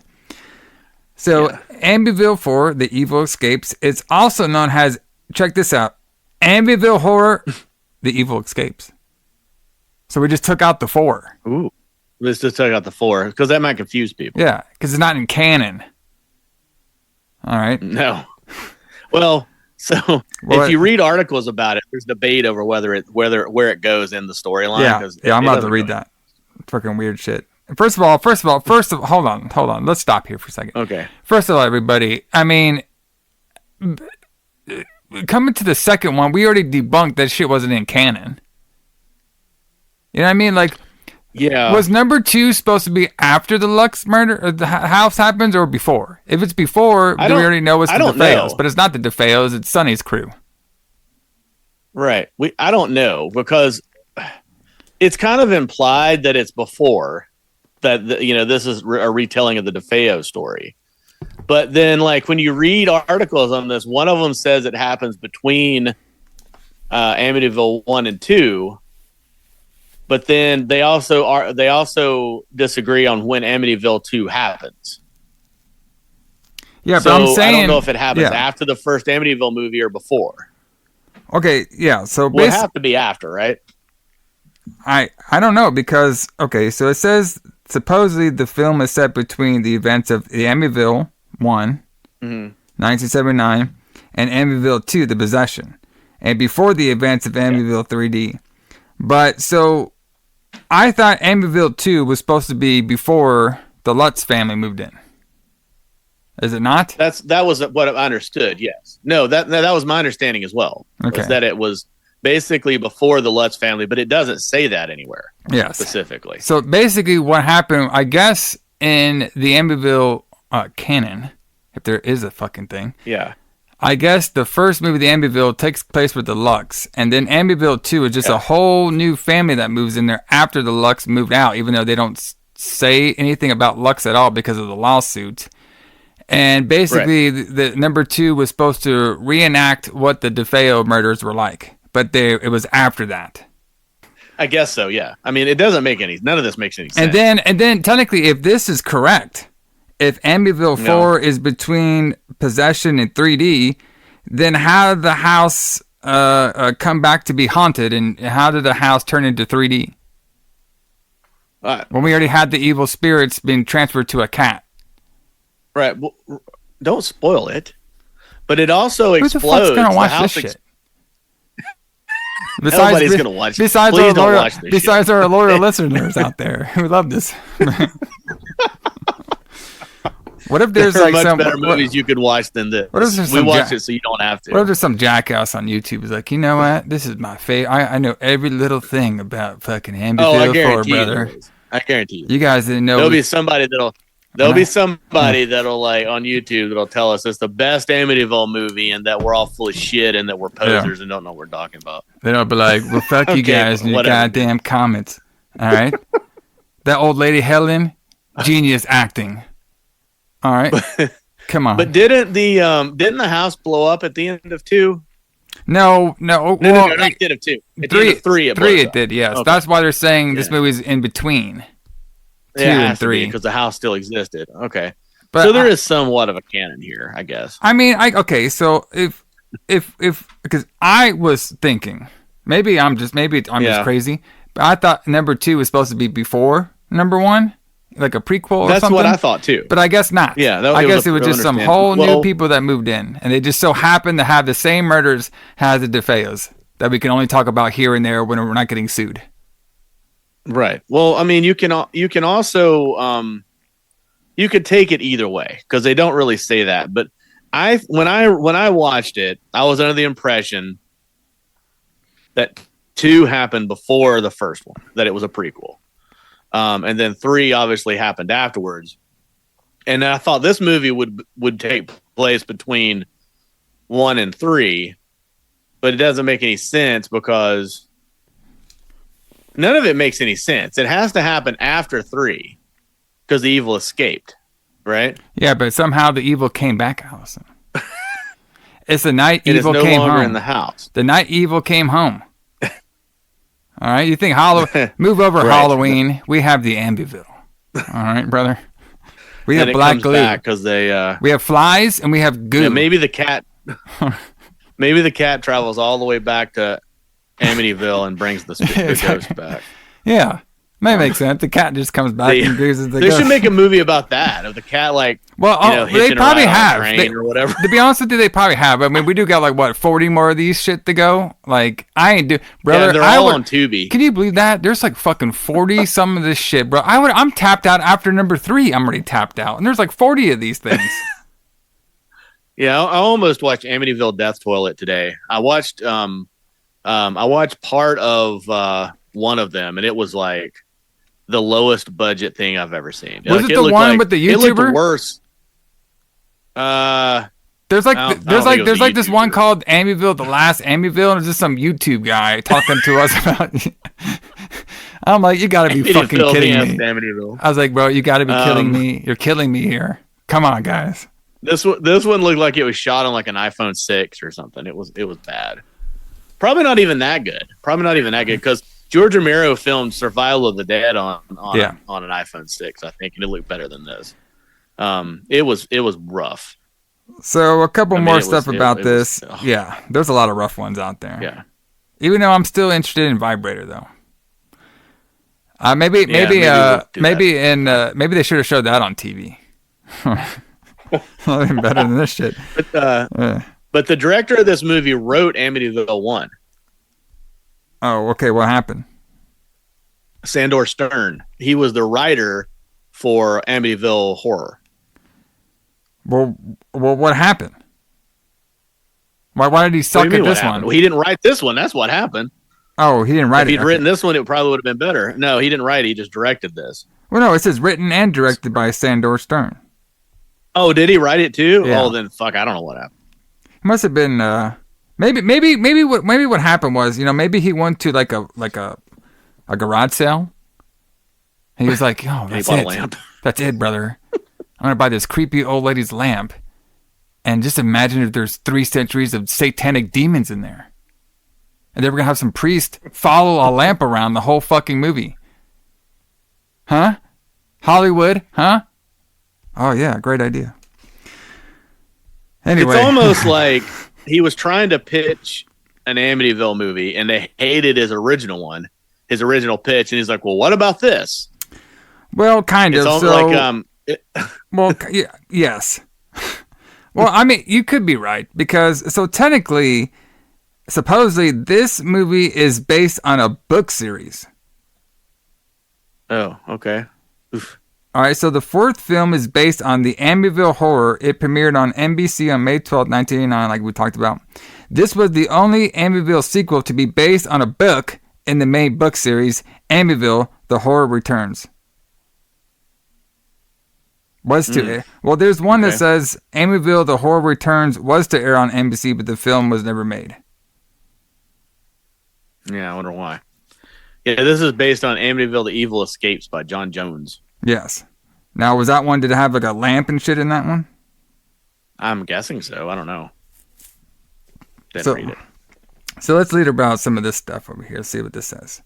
So Amityville 4, The Evil Escapes, is also known as, check this out, Amityville Horror, The Evil Escapes. So we just took out the 4. Ooh. Let's just took out the 4, because that might confuse people. Yeah, because it's not in canon. All right. No. Well... So if you read articles about it, there's debate over where it goes in the storyline. Yeah, I'm about to read that. Fucking weird shit. First of all, hold on. Let's stop here for a second. Okay. First of all, everybody, I mean, coming to the second one, we already debunked that shit wasn't in canon. You know what I mean? Like, Yeah. Was number 2 supposed to be after the Lux murder, or the house happens, or before? If it's before, then we already know it's the DeFeos. But it's not the DeFeos. It's Sonny's crew. Right. I don't know, because it's kind of implied that it's before that. This is a retelling of the DeFeo story. But then, like, when you read articles on this, one of them says it happens between Amityville 1 and 2. But then they also disagree on when Amityville 2 happens. Yeah, but I'm saying, I don't know if it happens after the first Amityville movie or before. Okay, yeah. So it have to be after, right? I don't know, because so it says supposedly the film is set between the events of the Amityville 1, 1979, and Amityville 2, The Possession, and before the events of Amityville 3D. But so I thought Amityville 2 was supposed to be before the Lutz family moved in. Is it not? That was what I understood. Yes. No, that was my understanding as well. Okay. Was that it was basically before the Lutz family, but it doesn't say that anywhere. Yes. Specifically. So basically, what happened, I guess, in the Amityville canon, if there is a fucking thing. Yeah. I guess the first movie, the Amityville, takes place with the Lux, and then Amityville 2 is just a whole new family that moves in there after the Lux moved out, even though they don't say anything about Lux at all because of the lawsuit. And basically, the number 2 was supposed to reenact what the DeFeo murders were like, but it was after that. I guess so. Yeah. I mean, none of this makes any sense. And then technically, if this is correct, if Amityville 4 is between Possession and 3D, then how did the house come back to be haunted, and how did the house turn into 3D? When we already had the evil spirits being transferred to a cat. Right. Well, don't spoil it. But it also explodes. Who the fuck's gonna watch this shit? Nobody's going to watch this. Besides our loyal listeners out there who love this. What if there's like much better movies you could watch than this? What if we watch it so you don't have to? What if there's some jackass on YouTube who's like, you know what? This is my favorite. I know every little thing about fucking Amityville 4, brother. I guarantee you. You guys didn't know. There'll be somebody like on YouTube that'll tell us it's the best Amityville movie and that we're all full of shit and that we're posers and don't know what we're talking about. Then I'll be like, well, fuck you guys and your goddamn comments. All right. That old lady Helen, genius acting. All right, come on. But didn't the house blow up at the end of 2? No, not the end of 2. At the end of 3, it did. Yes, okay. That's why they're saying this movie's in between 2 and 3 because the house still existed. Okay, but so there is somewhat of a canon here, I guess. I mean, so if because I was thinking maybe I'm just crazy, but I thought number 2 was supposed to be before number 1. Like a prequel or something? That's what I thought too. But I guess not. Yeah, I guess it was just some whole new people that moved in. And they just so happened to have the same murders as the DeFeos that we can only talk about here and there when we're not getting sued. Right. Well, I mean, you can also you could take it either way because they don't really say that. But when I watched it, I was under the impression that 2 happened before the first one, that it was a prequel. And then 3 obviously happened afterwards. And I thought this movie would take place between 1 and 3, but it doesn't make any sense because none of it makes any sense. It has to happen after 3 because the evil escaped, right? Yeah, but somehow the evil came back, Allison. It's the night evil came home. It is no longer in the house. The night evil came home. All right, you think move over right. Halloween? We have the Amityville. All right, brother. We have black glue because they. We have flies and we have goo. Yeah, maybe the cat. Maybe the cat travels all the way back to Amityville and brings the ghost back. Yeah, may make sense. The cat just comes back and bruises the ghost. They should make a movie about that of the cat, like. Well, they probably have. Or whatever. To be honest with you, they probably have. I mean, we do got like 40 more of these shit to go. Like, I ain't brother. Yeah, they're all on Tubi. Can you believe that? There's like fucking 40 some of this shit, bro. I'm tapped out after number 3. I'm already tapped out, and there's like 40 of these things. Yeah, I almost watched Amityville Death Toilet today. I watched part of one of them, and it was like the lowest budget thing I've ever seen. Was like, it the one with the YouTuber? It looked worse. There's like this one called Amityville, the last Amityville, and it's just some YouTube guy talking to us about. I'm like, you gotta be fucking kidding me. I was like, bro, you gotta be killing me. You're killing me here. Come on, guys. This one looked like it was shot on like an iPhone 6 or something. It was bad. Probably not even that good. Because George Romero filmed Survival of the Dead on an iPhone 6, I think, and it looked better than this. It was rough. So a couple more stuff about this. Yeah, there's a lot of rough ones out there. Yeah. Even though I'm still interested in Vibrator though. Maybe they should have showed that on TV. Even better than this shit. But the director of this movie wrote Amityville 1. Oh, okay. What happened? Sandor Stern. He was the writer for Amityville Horror. Well, what happened? Why did he suck at this one? Well, he didn't write this one. That's what happened. Oh, he didn't write it. If he'd written this one, it probably would have been better. No, he didn't write it. He just directed this. Well, no, it says written and directed by Sandor Stern. Oh, did he write it too? Yeah. Oh, then fuck, I don't know what happened. It must have been maybe what happened was, maybe he went to like a garage sale. He was like, "Oh, that's it. A lamp. That's it, brother. I'm gonna buy this creepy old lady's lamp, and just imagine if there's 3 centuries of satanic demons in there, and then we're gonna have some priest follow a lamp around the whole fucking movie, huh? Hollywood, huh? Oh yeah, great idea. Anyway, it's almost like he was trying to pitch an Amityville movie, and they hated his original pitch, and he's like, "Well, what about this?" Well, kind of. So, yes. Well, I mean, you could be right because supposedly, this movie is based on a book series. Oh, okay. Oof. All right, so the 4th film is based on the Amityville Horror. It premiered on NBC on May 12, 1989, like we talked about. This was the only Amityville sequel to be based on a book in the main book series, Amityville: The Horror Returns. Was to air. Well, there's one that says Amityville: The Horror Returns was to air on NBC, but the film was never made. Yeah, I wonder why. Yeah, this is based on Amityville: The Evil Escapes by John Jones. Yes. Now, was that one, did it have like a lamp and shit in that one? I'm guessing so. I don't know. Didn't read it. So let's read about some of this stuff over here. See what this says.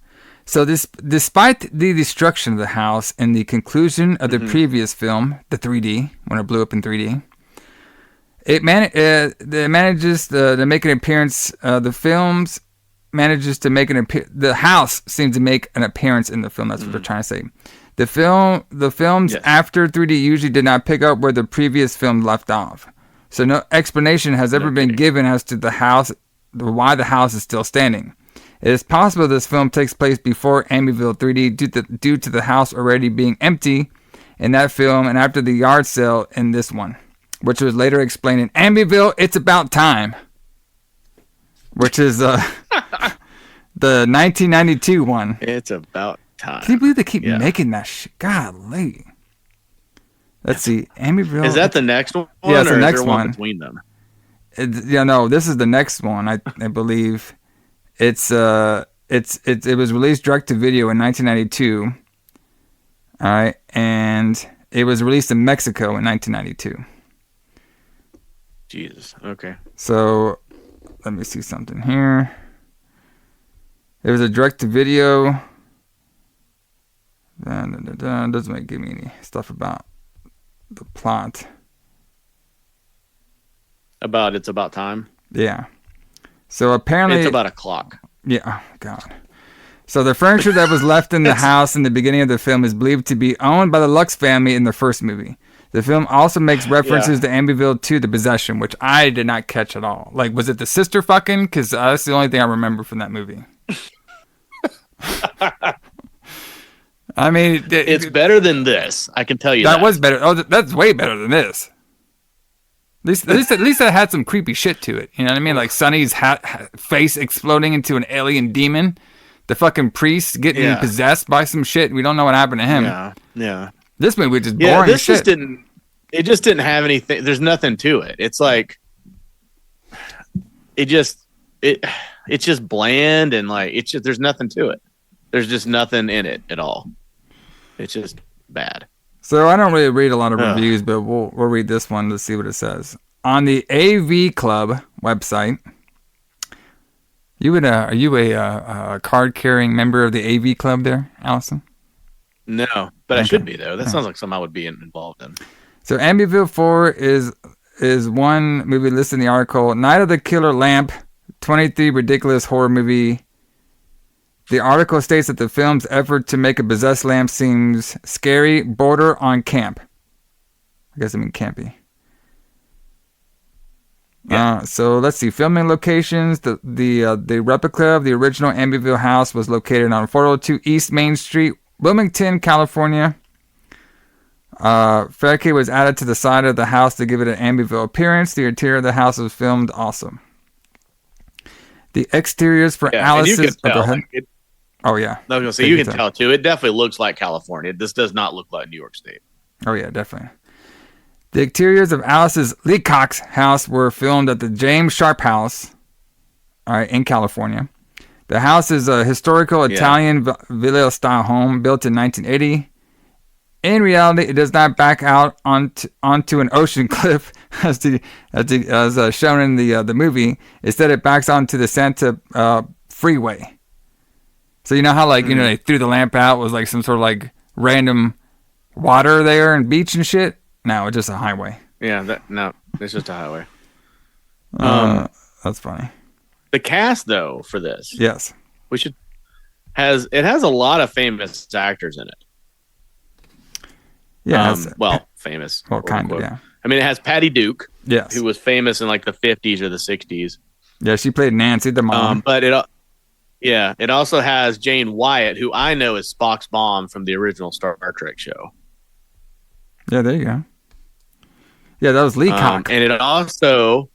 So despite the destruction of the house and the conclusion of the previous film, the 3D, when it blew up in 3D, it manages to make an appearance. The house seems to make an appearance in the film. That's what they're trying to say. The films after 3D usually did not pick up where the previous film left off. So no explanation has ever been given as to why the house is still standing. It is possible this film takes place before Amityville 3D due to the house already being empty in that film and after the yard sale in this one, which was later explained in Amityville: It's About Time, which is the 1992 one. It's about time. Can you believe they keep making that shit? Golly. Let's see. Amityville. Is that the next one? Yeah, it's the next one. Between them. No, this is the next one. I believe it was released direct to video in 1992. All right, and it was released in Mexico in 1992. Jesus. Okay. So let me see something here. It was a direct to video. Doesn't give me any stuff about the plot. It's about time. Yeah. So apparently it's about a clock. Yeah. Oh God. So the furniture that was left in the house in the beginning of the film is believed to be owned by the Lux family in the first movie. The film also makes references to Amityville 2: The Possession, which I did not catch at all. Like, was it the sister fucking? Because that's the only thing I remember from that movie. I mean, it's better than this. I can tell you that was better. Oh, that's way better than this. At least that had some creepy shit to it. You know what I mean? Like Sonny's face exploding into an alien demon. The fucking priest getting possessed by some shit. We don't know what happened to him. Yeah. This movie just boring as shit. It just didn't have anything. There's nothing to it. It's like it's just bland and like it's just there's nothing to it. There's just nothing in it at all. It's just bad. So I don't really read a lot of reviews, but we'll read this one to see what it says. On the AV Club website, are you a card-carrying member of the AV Club there, Alison? No, but I should be, though. That sounds like something I would be involved in. So Amityville 4 is one movie listed in the article. Night of the Killer Lamp, 23 ridiculous horror movie. The article states that the film's effort to make a possessed lamp seems scary, border on camp. I guess I mean campy. Yeah. So let's see. Filming locations. The replica of the original Amityville house was located on 402 East Main Street, Wilmington, California. Facade was added to the side of the house to give it an Amityville appearance. The interior of the house was filmed awesome. The exteriors for Alice's... Go ahead. Oh, yeah. I was going to say, you can tell, too. It definitely looks like California. This does not look like New York State. Oh, yeah, definitely. The exteriors of Alice's Leacock's house were filmed at the James Sharp House, in California. The house is a historical Italian villa-style home built in 1980. In reality, it does not back out onto an ocean cliff as shown in the movie. Instead, it backs onto the Santa freeway. So you know how they threw the lamp out, was like some sort of like random water there and beach and shit? No, it's just a highway. Yeah, it's just a highway. That's funny. The cast though for this, yes, has a lot of famous actors in it. Yeah, famous. Well, kind of. Yeah. I mean, it has Patty Duke, yes, who was famous in like the 50s or the 60s. Yeah, she played Nancy, the mom. But it also has Jane Wyatt, who I know is Spock's mom from the original Star Trek show. Yeah, there you go. Yeah, that was Leacock. And it also,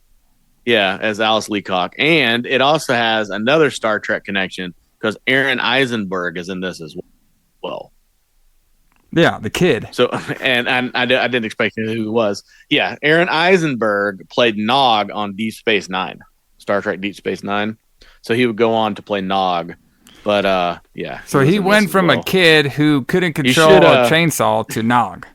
as Alice Leacock. And it also has another Star Trek connection because Aaron Eisenberg is in this as well. Yeah, the kid. So, and I didn't expect who he was. Yeah, Aaron Eisenberg played Nog on Deep Space Nine, Star Trek Deep Space Nine. So he would go on to play Nog. But, So he went from a kid who couldn't control a chainsaw to Nog.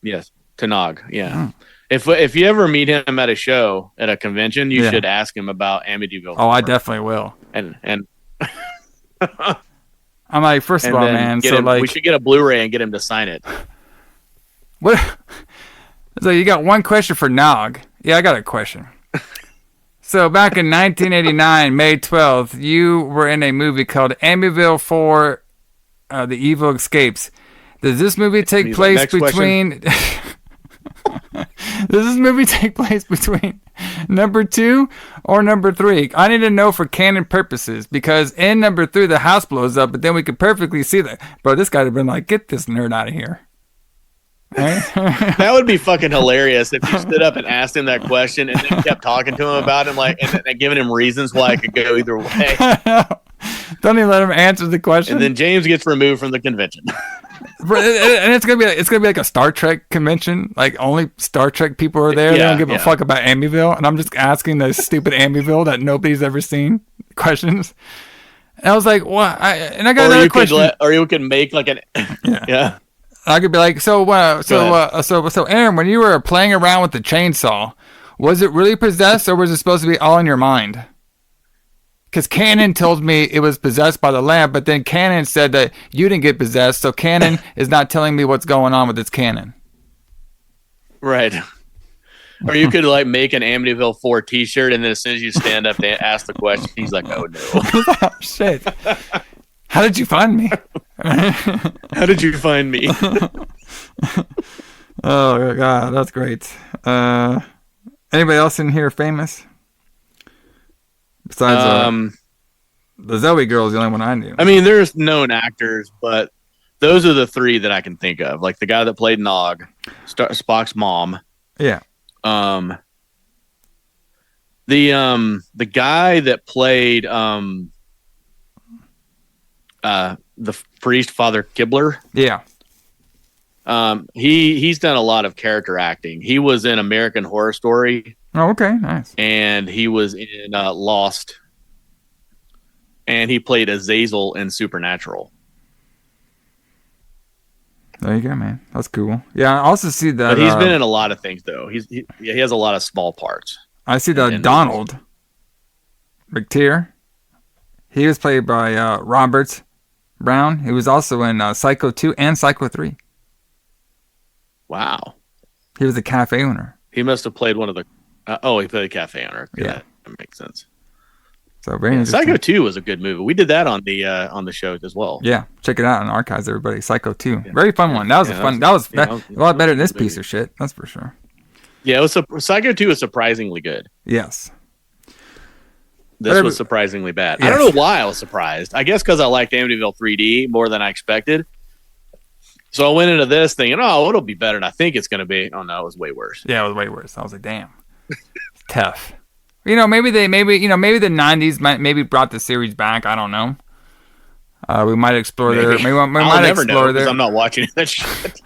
Yes, to Nog, yeah. If you ever meet him at a show, at a convention, you should ask him about Amityville Horror. Oh, I definitely will. And I'm like, first of all, man, we should get a Blu-ray and get him to sign it. What? So you got one question for Nog. Yeah, I got a question. So back in 1989, May 12th, you were in a movie called Amityville 4, The Evil Escapes. Does this movie take place between... Does this movie take place between number 2 or number 3? I need to know for canon purposes, because in number 3, the house blows up, but then we could perfectly see that. Bro, this guy would have been like, get this nerd out of here. Right? That would be fucking hilarious if you stood up and asked him that question and then kept talking to him about him, like, and giving him reasons why it could go either way. Don't even let him answer the question. And then James gets removed from the convention. And it's gonna be like a Star Trek convention. Like only Star Trek people are there. They don't give a fuck about Amityville, and I'm just asking the stupid Amityville that nobody's ever seen questions. And I was like, what? I got another question. Or you could make like an yeah. I could be like, so Aaron, when you were playing around with the chainsaw, was it really possessed or was it supposed to be all in your mind? Because Canon told me it was possessed by the lamp, but then Canon said that you didn't get possessed, so Canon is not telling me what's going on with its canon. Right. Or you could like make an Amityville 4 t-shirt, and then as soon as you stand up to ask the question, he's like, oh no. Oh, shit. How did you find me? How did you find me? Oh, God, that's great. Anybody else in here famous? Besides the Zoe girl is the only one I knew. I mean, there's known actors, but those are the 3 that I can think of. Like the guy that played Nog, Spock's mom. Yeah. The guy that played the priest, Father Kibler. Yeah. He's done a lot of character acting. He was in American Horror Story. Oh, okay, nice. And he was in Lost. And he played Azazel in Supernatural. There you go, man. That's cool. Yeah, I also see that. But he's been in a lot of things, though. He has a lot of small parts. I see that Donald McTeer. He was played by Robert Brown. He was also in Psycho 2 and Psycho 3. Wow. He was a cafe owner. He must have played one of the... he played a cafe owner. Yeah. That makes sense. So very interesting. Psycho 2 was a good movie. We did that on the show as well. Yeah, check it out on Archives, everybody. Psycho 2. Yeah. Very fun one. That was a lot better than this piece of shit. That's for sure. Yeah, Psycho 2 was surprisingly good. Yes. This was surprisingly bad. Yes. I don't know why I was surprised. I guess because I liked Amityville 3D more than I expected. So I went into this thinking, it'll be better than I think it's going to be. Oh, no, it was way worse. Yeah, it was way worse. I was like, damn. Tough. Maybe the 90s brought the series back. I don't know. We might explore there. I'll never know because I'm not watching that shit.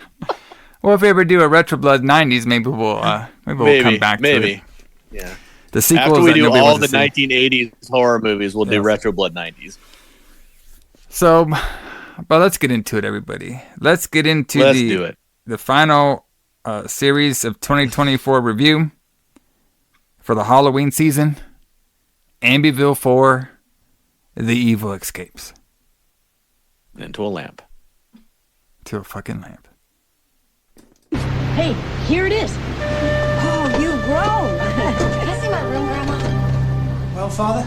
Well, if we ever do a Retro Blood 90s, maybe we'll come back to it. Yeah. The sequels after we do all the 1980s horror movies, we'll do Retro Blood 90s. So, but let's get into it, everybody. Let's get into the final series of 2024 review for the Halloween season. Amityville 4, The Evil Escapes. Into a lamp. To a fucking lamp. Hey, here it is. Oh, you've grown. Can I see my room, Grandma? Well, Father?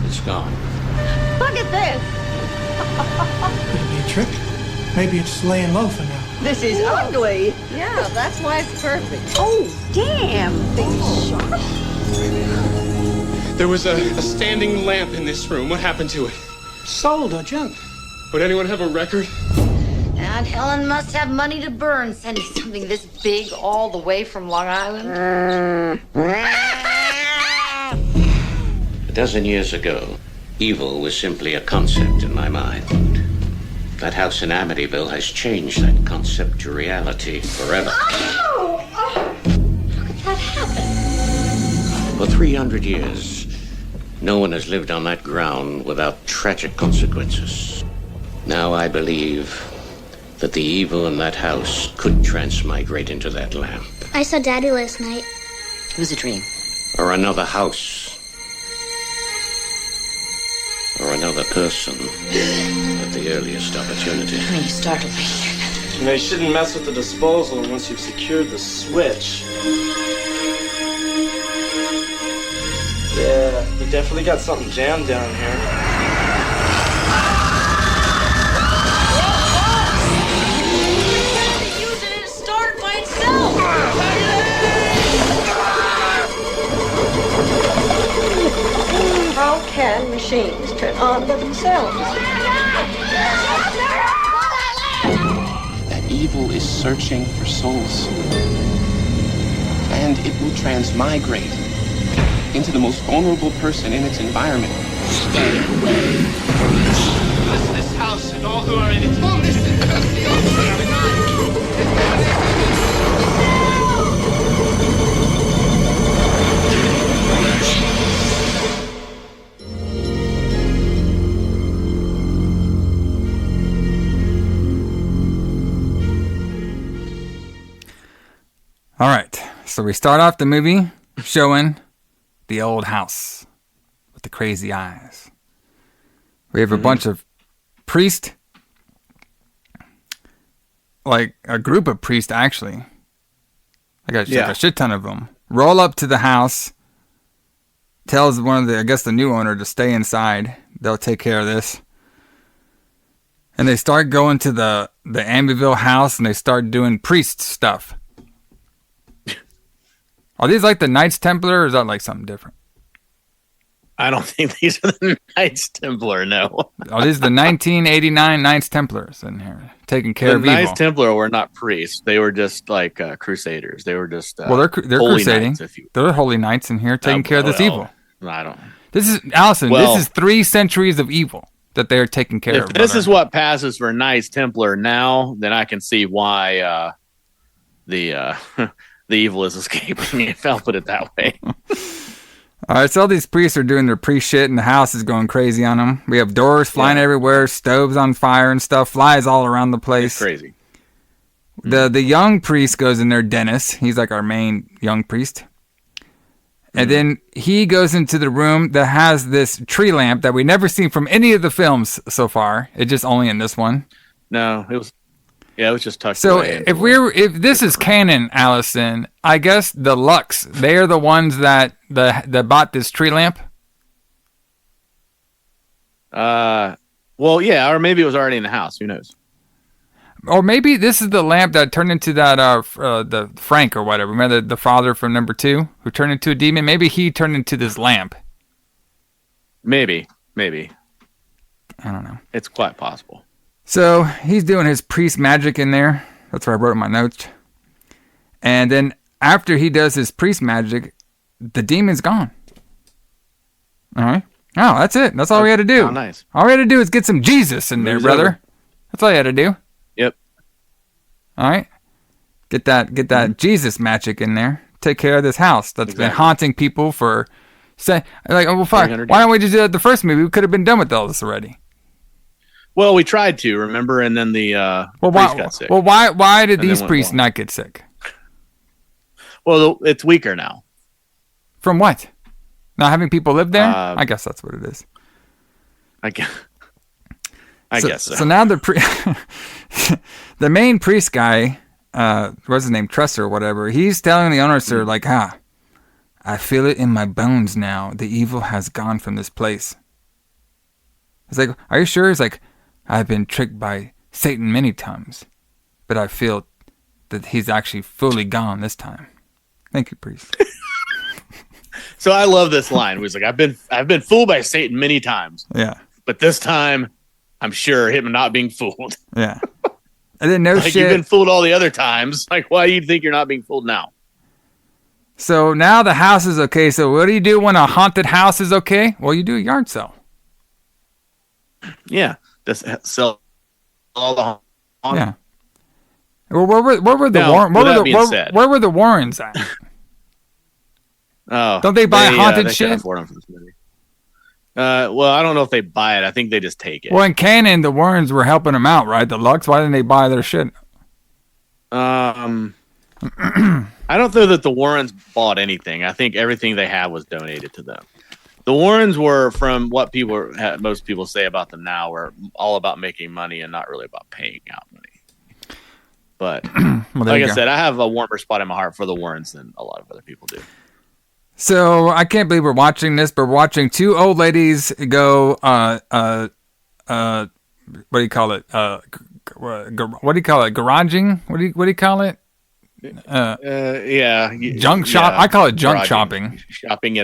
It's gone. Look at this. Could it be a trick? Maybe it's laying low for now. This is ugly. Yeah, that's why it's perfect. Oh, damn. Things sharp. There was a standing lamp in this room. What happened to it? Sold or junk? Would anyone have a record? Aunt Helen must have money to burn, sending something this big all the way from Long Island. A dozen years ago, evil was simply a concept in my mind. That house in Amityville has changed that concept to reality forever. Oh! How could that happen? For 300 years, no one has lived on that ground without tragic consequences. Now I believe that the evil in that house could transmigrate into that lamp. I saw Daddy last night. It was a dream. Or another house. Or another person at the earliest opportunity. I mean, you startled me. You know, you shouldn't mess with the disposal once you've secured the switch. Yeah, you definitely got something jammed down here. How can machines turn on by themselves? That evil is searching for souls. And it will transmigrate into the most vulnerable person in its environment. Stay away from this house and all who are in it. Oh, listen, curse the All right, so we start off the movie showing the old house with the crazy eyes. We have a bunch of priests, like a group of priests actually. Like a shit ton of them. Roll up to the house, tells one of the new owner to stay inside. They'll take care of this. And they start going to the Amityville house and they start doing priest stuff. Are these like the Knights Templar or is that like something different? I don't think these are the Knights Templar, no. Oh, these are the 1989 Knights Templars in here, taking care of evil. The Knights Templar were not priests. They were just like crusaders. They were just they're crusading. They're holy knights in here taking care of this evil. I don't. This is, Alison, this is 3 centuries of evil. that they're taking care If of. this is what passes for Knights Templar now, then I can see why the evil is escaping, if I'll put it that way. All right, so all these priests are doing their priest shit, and the house is going crazy on them. We have doors flying everywhere, stoves on fire and stuff, flies all around the place. It's crazy. The young priest goes in there, Dennis. He's like our main young priest. And then he goes into the room that has this tree lamp that we never seen from any of the films so far. It's just only in this one. No, it was just tucked So away. if this is canon, Allison, I guess the Lux, they are the ones that bought this tree lamp. Well, yeah, or maybe it was already in the house. Who knows? Or maybe this is the lamp that turned into that the Frank or whatever. Remember the father from number 2 who turned into a demon? Maybe he turned into this lamp. Maybe. I don't know. It's quite possible. So he's doing his priest magic in there. That's what I wrote in my notes. And then after he does his priest magic, the demon's gone. All right. Oh, that's it. That's all we had to do. Oh, nice. All we had to do is get some Jesus in there, Moves brother. over. That's all you had to do. Yep. All right. Get that Jesus magic in there. Take care of this house that's been haunting people for say like, oh well, fuck. 300 Why don't we just do that the first movie? We could have been done with all this already. Well, we tried to, remember, and then the priest got sick. Well, why did And these then went priests wrong. not get sick? Well, it's weaker now. From what? Not having people live there? I guess that's what it is. I guess so. So now the the main priest guy, what's his name, Trusser or whatever, he's telling the owner, sir, like, I feel it in my bones now. The evil has gone from this place. It's like, are you sure? He's like, I've been tricked by Satan many times, but I feel that he's actually fully gone this time. Thank you, priest. So I love this line. Where he's like, I've been fooled by Satan many times. Yeah. But this time, I'm sure him not being fooled. Yeah. And then no Like shit. you've been fooled all the other times. Like, why do you think you're not being fooled now? So now the house is okay. So what do you do when a haunted house is okay? Well, you do a yard sale. Yeah. Just sell all the Yeah. Well, where were the Now, Warrens? with that being said- Where were the Warrens at? Oh, Don't they buy haunted they shit? can't afford them for this movie. Well, I don't know if they buy it. I think they just take it. Well, in canon, the Warrens were helping them out, right? The Lux. Why didn't they buy their shit? I don't know that the Warrens bought anything. I think everything they had was donated to them. The Warrens were, from what most people say about them now, were all about making money and not really about paying out money. But Well, there like you I go. said, I have a warmer spot in my heart for the Warrens than a lot of other people do. So I can't believe we're watching this, but we're watching two old ladies go. What do you call it? What do you call it? Garaging? What do you call it? Yeah. Junk shop. I call it junk Garaging. shopping. Shopping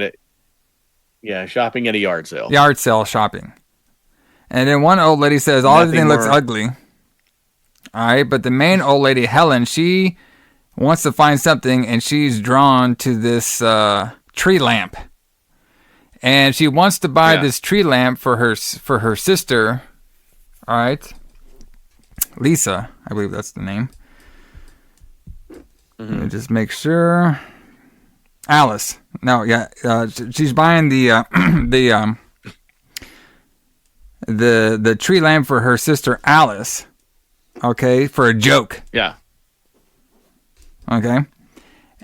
at a yard sale. Yard sale shopping. And then one old lady says, "All everything looks ugly." All right, but the main old lady, Helen, she wants to find something, and she's drawn to this tree lamp, and she wants to buy this tree lamp for her sister. All right, Lisa, I believe that's the name. Let me just make sure. Alice. No, yeah, she's buying the tree lamp for her sister Alice. Okay, for a joke. Yeah. Okay,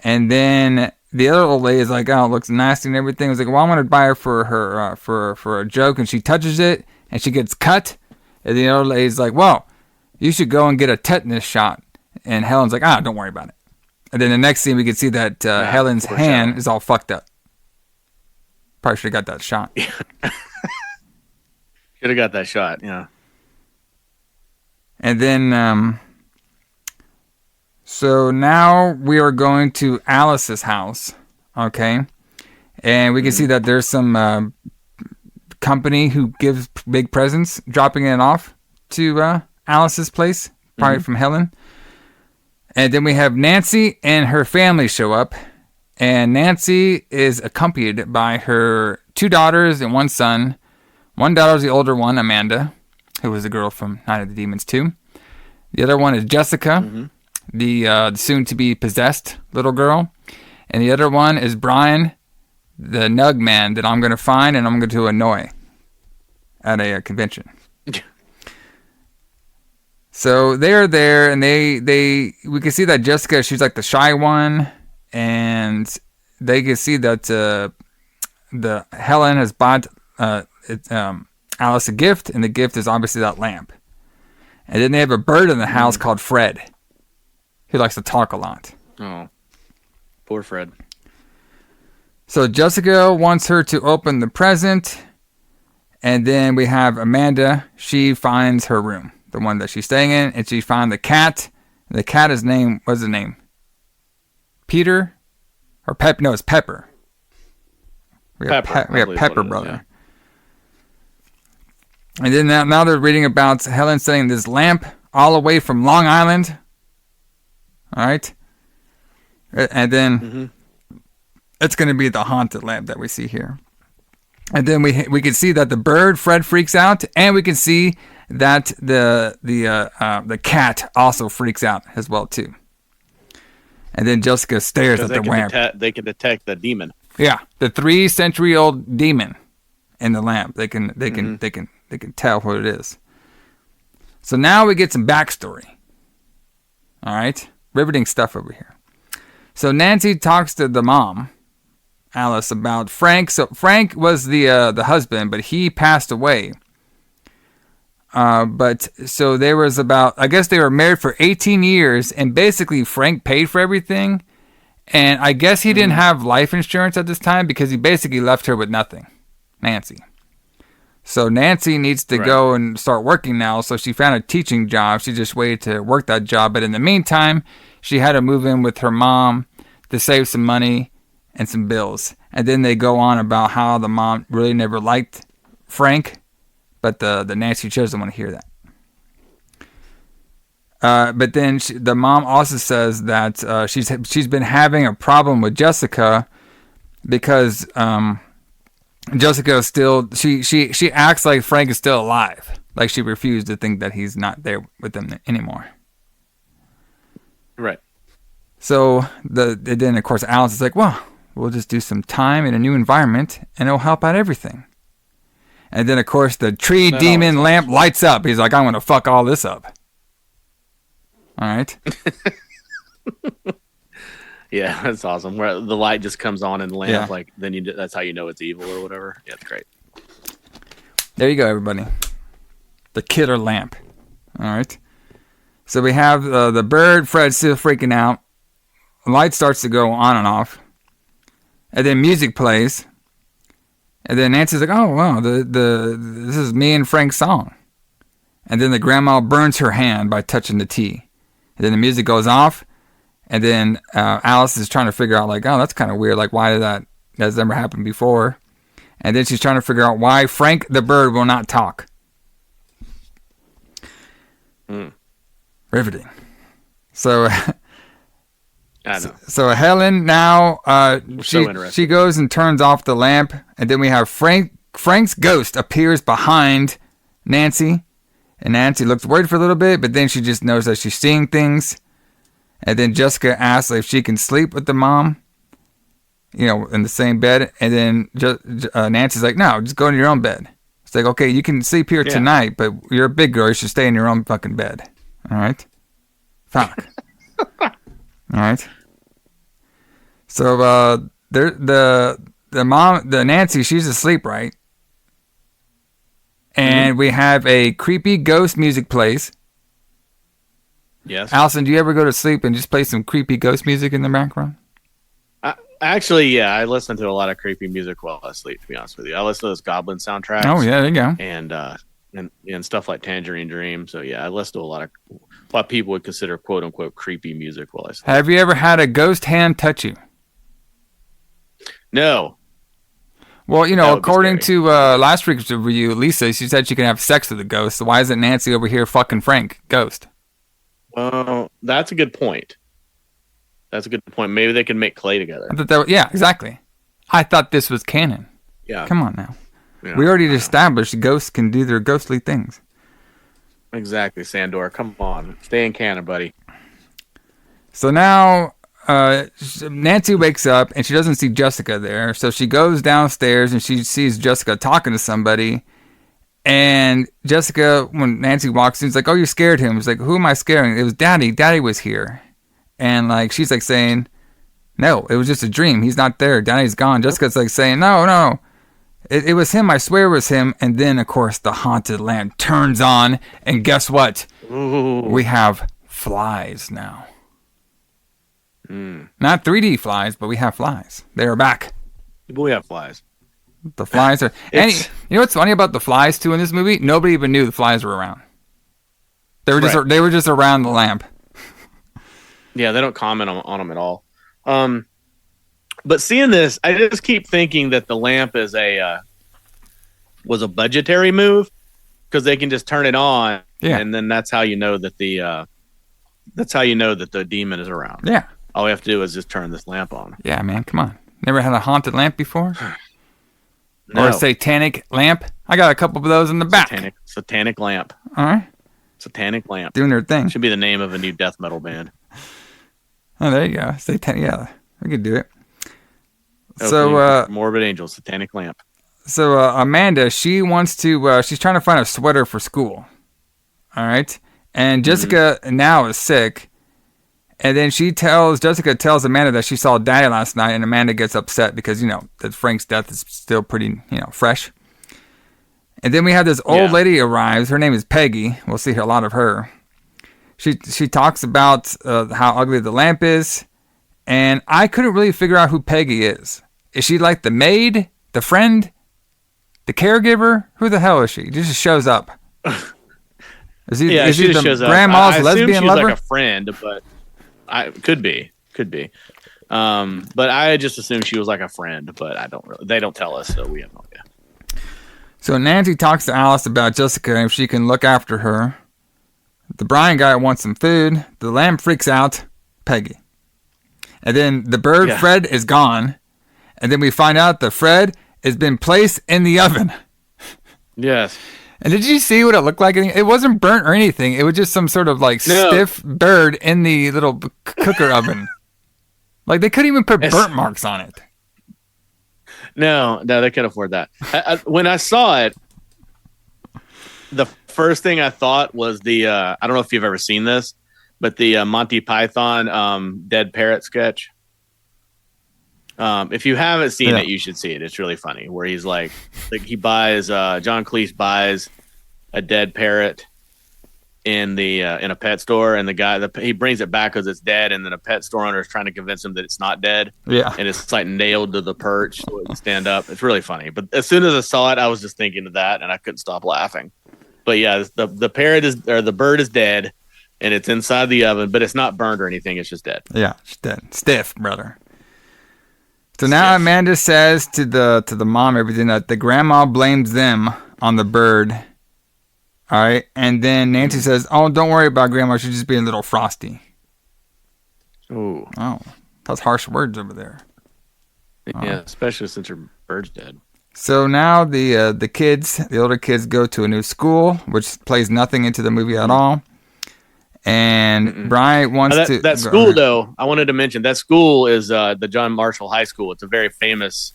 and then the other old lady is like, "Oh, it looks nasty and everything." I was like, "Well, I'm gonna buy her for her for a joke," and she touches it and she gets cut. And the other lady's like, "Well, you should go and get a tetanus shot." And Helen's like, "Don't worry about it." And then the next scene, we can see that Helen's hand is all fucked up. Probably should have got that shot. Should have got that shot, yeah. And then, so now we are going to Alice's house, okay? And we can see that there's some company who gives big presents, dropping it off to Alice's place, probably from Helen. And then we have Nancy and her family show up. And Nancy is accompanied by her 2 daughters and 1 son One daughter is the older one, Amanda, who was the girl from Night of the Demons 2. The other one is Jessica, the soon-to-be possessed little girl. And the other one is Brian, the nug man that I'm going to find and I'm going to annoy at a convention. So they're there, and we can see that Jessica, she's like the shy one, and they can see that the Helen has bought Alice a gift, and the gift is obviously that lamp. And then they have a bird in the house called Fred. He likes to talk a lot. Oh, poor Fred. So Jessica wants her to open the present, and then we have Amanda. She finds her room, the one that she's staying in, and she found the cat. The cat is named, what's the name? Peter? Or Pep? No, it's Pepper. We have Pepper, brother. Yeah. And then now they're reading about Helen setting this lamp all the way from Long Island. All right? And then it's going to be the haunted lamp that we see here. And then we can see that the bird, Fred, freaks out, and we can see that the cat also freaks out as well too. And then Jessica stares at the lamp. They can detect the demon. Yeah, the 3-century-old demon in the lamp. They can tell what it is. So now we get some backstory. All right, riveting stuff over here. So Nancy talks to the mom, Alice, about Frank. So Frank was the husband, but he passed away. But so there was I guess they were married for 18 years, and basically Frank paid for everything. And I guess he didn't have life insurance at this time because he basically left her with nothing, Nancy. So Nancy needs to go and start working now. So she found a teaching job. She just waited to work that job. But in the meantime, she had to move in with her mom to save some money and some bills. And then they go on about how the mom really never liked Frank, but the Nancy doesn't want to hear that. But then the mom also says that she's been having a problem with Jessica because Jessica still she acts like Frank is still alive, like she refused to think that he's not there with them anymore. Right. So then of course Alice is like, well, we'll just do some time in a new environment and it'll help out everything. And then of course the tree demon lamp lights up. He's like, I'm gonna fuck all this up. All right. Yeah, that's awesome. Where the light just comes on in the lamp, like then that's how you know it's evil or whatever. Yeah, it's great. There you go, everybody. The killer lamp. All right. So we have the bird, Fred, still freaking out. The light starts to go on and off, and then music plays, and then Nancy's like, "Oh wow, this is me and Frank's song," and then the grandma burns her hand by touching the tea. And then the music goes off, and then Alice is trying to figure out, like, oh, that's kind of weird. Like, why that's never happened before? And then she's trying to figure out why Frank the bird will not talk. Riveting. So, I know. So Helen now she goes and turns off the lamp, and then we have Frank's ghost appears behind Nancy. And Nancy looks worried for a little bit, but then she just knows that she's seeing things. And then Jessica asks if she can sleep with the mom, in the same bed. And then Nancy's like, no, just go in your own bed. It's like, okay, you can sleep here tonight, but you're a big girl. You should stay in your own fucking bed. All right? Fuck. All right? So the mom, the Nancy, she's asleep, right? And we have a creepy ghost music plays. Yes. Alison, do you ever go to sleep and just play some creepy ghost music in the background? Actually, I listen to a lot of creepy music while I sleep, to be honest with you. I listen to those Goblin soundtracks. Oh, yeah, there you go. And stuff like Tangerine Dream. So, yeah, I listen to a lot of people would consider quote-unquote creepy music while I sleep. Have you ever had a ghost hand touch you? No. Well, according to last week's review, Lisa, she said she can have sex with a ghost. So why isn't Nancy over here fucking Frank, ghost? Well, that's a good point. Maybe they can make clay together. Yeah, exactly. I thought this was canon. Yeah. Come on now. We already established ghosts can do their ghostly things. Exactly, Sandor. Come on. Stay in canon, buddy. So now Nancy wakes up and she doesn't see Jessica there. So she goes downstairs and she sees Jessica talking to somebody. And Jessica, when Nancy walks in, is like, "Oh, you scared him." It's like, "Who am I scaring?" It was Daddy. Daddy was here. And like she's like saying, "No, it was just a dream. He's not there. Daddy's gone." Jessica's like saying, No. It was him. I swear it was him." And then, of course, the haunted lamp turns on. And guess what? Ooh. We have flies now. Not 3D flies, but we have flies. They are back. We have flies. The flies are... And you know what's funny about the flies, too, in this movie? Nobody even knew the flies were around. They were just around the lamp. Yeah, they don't comment on them at all. But seeing this, I just keep thinking that the lamp is was a budgetary move because they can just turn it on, and then that's how you know that the demon is around. Yeah, all we have to do is just turn this lamp on. Yeah, man, come on. Never had a haunted lamp before? No. Or a satanic lamp? I got a couple of those in the back. Satanic lamp. All right. Satanic lamp. Doing their thing. Should be the name of a new death metal band. Oh, there you go. Yeah, we could do it. So, Morbid Angel, Satanic Lamp. So, Amanda, she wants to, she's trying to find a sweater for school. All right. And Jessica now is sick. And then Jessica tells Amanda that she saw Daddy last night, and Amanda gets upset because, that Frank's death is still pretty, fresh. And then we have this old lady arrives. Her name is Peggy. We'll see a lot of her. She talks about how ugly the lamp is. And I couldn't really figure out who Peggy is. Is she like the maid, the friend, the caregiver? Who the hell is she? She just shows up. Is she the grandma's lesbian lover? Like a friend, but could be. But I just assumed she was like a friend, but they don't tell us, so we have no idea. So Nancy talks to Alice about Jessica and if she can look after her. The Brian guy wants some food. The lamb freaks out. Peggy. And then the bird, Fred, is gone. And then we find out that Fred has been placed in the oven. Yes. And did you see what it looked like? It wasn't burnt or anything. It was just some sort of stiff bird in the little cooker oven. Like they couldn't even put burnt marks on it. No, they could afford that. When I saw it, the first thing I thought was I don't know if you've ever seen this, but the Monty Python Dead Parrot sketch. If you haven't seen it, you should see it. It's really funny. Where he's like he buys John Cleese buys a dead parrot in a pet store, and the guy he brings it back because it's dead, and then a pet store owner is trying to convince him that it's not dead. Yeah, and it's like nailed to the perch so it can stand up. It's really funny. But as soon as I saw it, I was just thinking of that, and I couldn't stop laughing. But yeah, the bird is dead. And it's inside the oven, but it's not burned or anything. It's just dead. Yeah, it's dead. Stiff, brother. So now Amanda says to the mom everything that the grandma blames them on the bird. All right, and then Nancy says, "Oh, don't worry about grandma. She's just being a little frosty." Ooh. Oh, that's harsh words over there. Yeah, especially since her bird's dead. So now the older kids go to a new school, which plays nothing into the movie at all. And Brian wants that school, though, I wanted to mention that school is the John Marshall High School. It's a very famous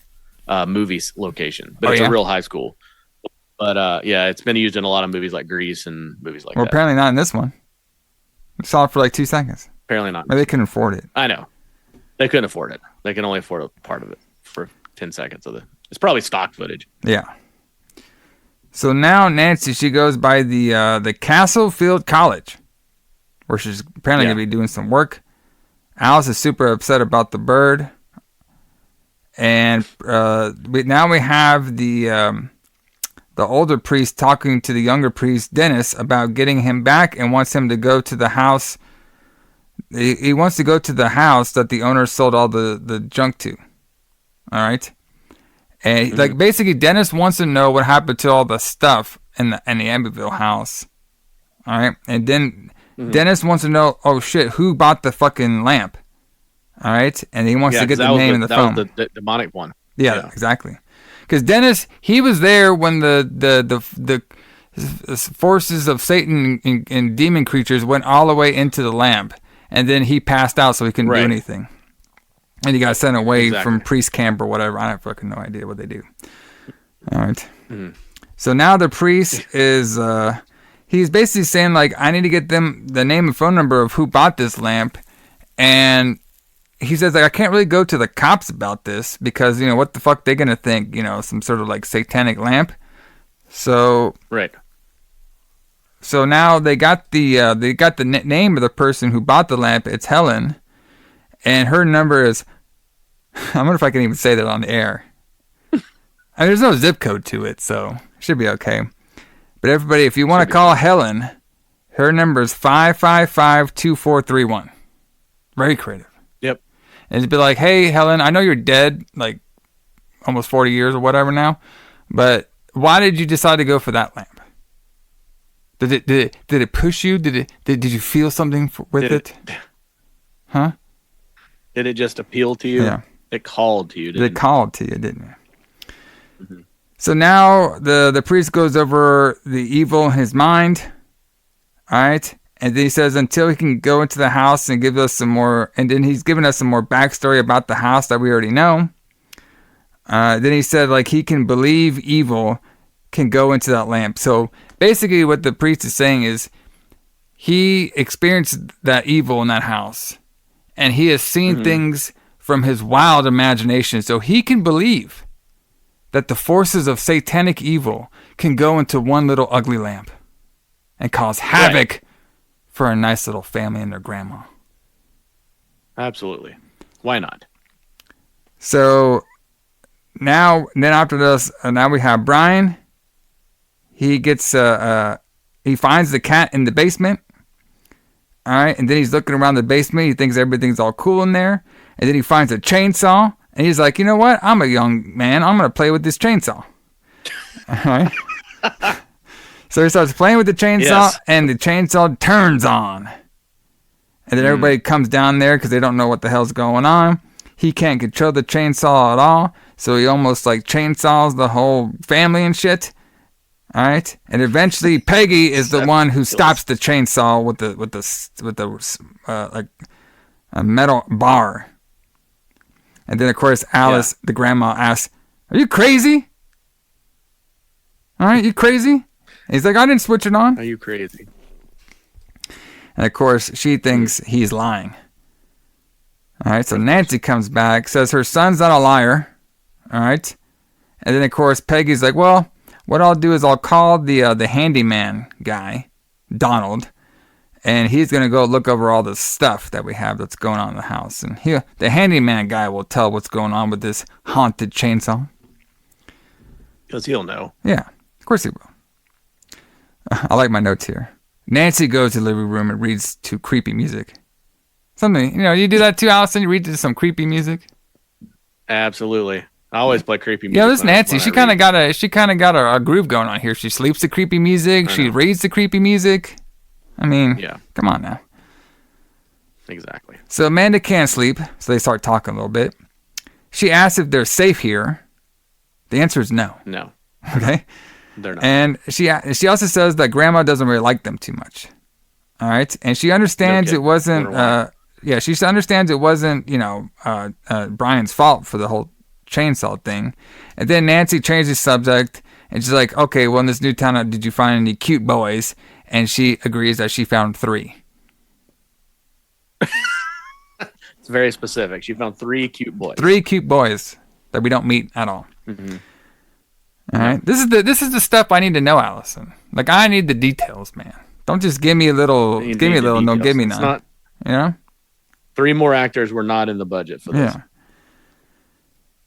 movies location, but it's a real high school. But it's been used in a lot of movies like Grease and movies like that. Well, apparently not in this one. We saw it for like 2 seconds. Apparently not. Maybe they couldn't afford it. I know. They couldn't afford it. They can only afford a part of it for 10 seconds of it. It's probably stock footage. Yeah. So now Nancy, she goes by the Castlefield College, where she's apparently going to be doing some work. Alice is super upset about the bird. And now we have the older priest talking to the younger priest, Dennis, about getting him back and wants him to go to the house. He wants to go to the house that the owner sold all the junk to. All right? And basically Dennis wants to know what happened to all the stuff in the Amityville house. All right? And then Dennis wants to know, oh shit, who bought the fucking lamp? All right? And he wants to get the name in the phone. That was the demonic one. Yeah, exactly. Because Dennis, he was there when the forces of Satan and demon creatures went all the way into the lamp, and then he passed out, so he couldn't do anything. And he got sent away from priest camp or whatever. I have fucking no idea what they do. All right. So now the priest is, he's basically saying, like, I need to get them the name and phone number of who bought this lamp. And he says, like, I can't really go to the cops about this because, you know, what the fuck they going to think, you know, some sort of, like, satanic lamp. So. Right. So now they got the name of the person who bought the lamp. It's Helen. And her number is, I wonder if I can even say that on the air. I mean, there's no zip code to it, so it should be okay. But everybody, if you want to call Helen, her number is 555-2431. Very creative. Yep. And it'd be like, hey, Helen, I know you're dead, like, almost 40 years or whatever now, but why did you decide to go for that lamp? Did it push you? Did you feel something with it? Huh? Did it just appeal to you? Yeah. It called to you, didn't it? It called to you, didn't it? Mm-hmm. So now the priest goes over the evil in his mind. All right. And then he says until he can go into the house and give us some more. And then he's giving us some more backstory about the house that we already know. Then he said, like, he can believe evil can go into that lamp. So basically what the priest is saying is he experienced that evil in that house. And he has seen things from his wild imagination. So he can believe that the forces of satanic evil can go into one little ugly lamp and cause havoc for a nice little family and their grandma. Absolutely. Why not? So now, then after this, now we have Brian. He gets, he finds the cat in the basement. All right, and then he's looking around the basement. He thinks everything's all cool in there. And then he finds a chainsaw. And he's like, you know what? I'm a young man. I'm going to play with this chainsaw. All right. So he starts playing with the chainsaw, and the chainsaw turns on. And then everybody comes down there because they don't know what the hell's going on. He can't control the chainsaw at all. So he almost like chainsaws the whole family and shit. All right, and eventually Peggy is the one who stops the chainsaw with the like a metal bar. And then of course Alice, the grandma, asks, "Are you crazy? All right, you crazy?" And he's like, "I didn't switch it on." Are you crazy? And of course she thinks he's lying. All right, so Nancy comes back, says her son's not a liar. All right, and then of course Peggy's like, "Well, what I'll do is I'll call the handyman guy, Donald, and he's going to go look over all the stuff that we have that's going on in the house. And the handyman guy will tell what's going on with this haunted chainsaw." Because he'll know. Yeah, of course he will. I like my notes here. Nancy goes to the living room and reads to creepy music. Something, you do that too, Alison? You read to some creepy music? Absolutely. I always play creepy music. Yeah, this Nancy, she kind of got a groove going on here. She sleeps to creepy music. She reads to creepy music. I mean, come on now. Exactly. So Amanda can't sleep, so they start talking a little bit. She asks if they're safe here. The answer is no. No. Okay? They're not. And she also says that Grandma doesn't really like them too much. All right? And she understands it wasn't, she understands it wasn't, Brian's fault for the whole chainsaw thing. And then Nancy changes the subject, and she's like, okay, well, in this new town, did you find any cute boys? And she agrees that she found 3. It's very specific. She found 3 cute boys. 3 cute boys that we don't meet at all. Mm-hmm. All right. This is the stuff I need to know, Allison. Like, I need the details, man. Don't just give me a little, don't give me none. You know? 3 more actors were not in the budget for this. Yeah.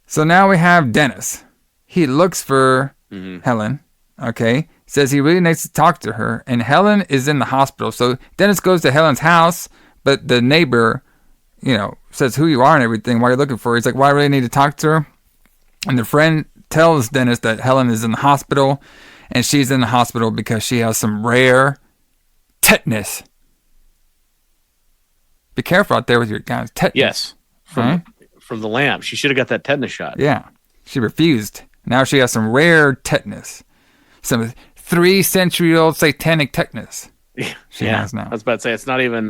So now we have Dennis. He looks for Helen. Okay. Says he really needs to talk to her. And Helen is in the hospital. So Dennis goes to Helen's house, but the neighbor, says who you are and everything. Why are you looking for her? He's like, well, I really need to talk to her. And the friend tells Dennis that Helen is in the hospital. And she's in the hospital because she has some rare tetanus. Be careful out there with your guys. Tetanus. Yes. From the lamp. She should have got that tetanus shot. Yeah. She refused. Now she has some rare tetanus. Some 3-century-old satanic tetanus. She has now. I was about to say, it's not even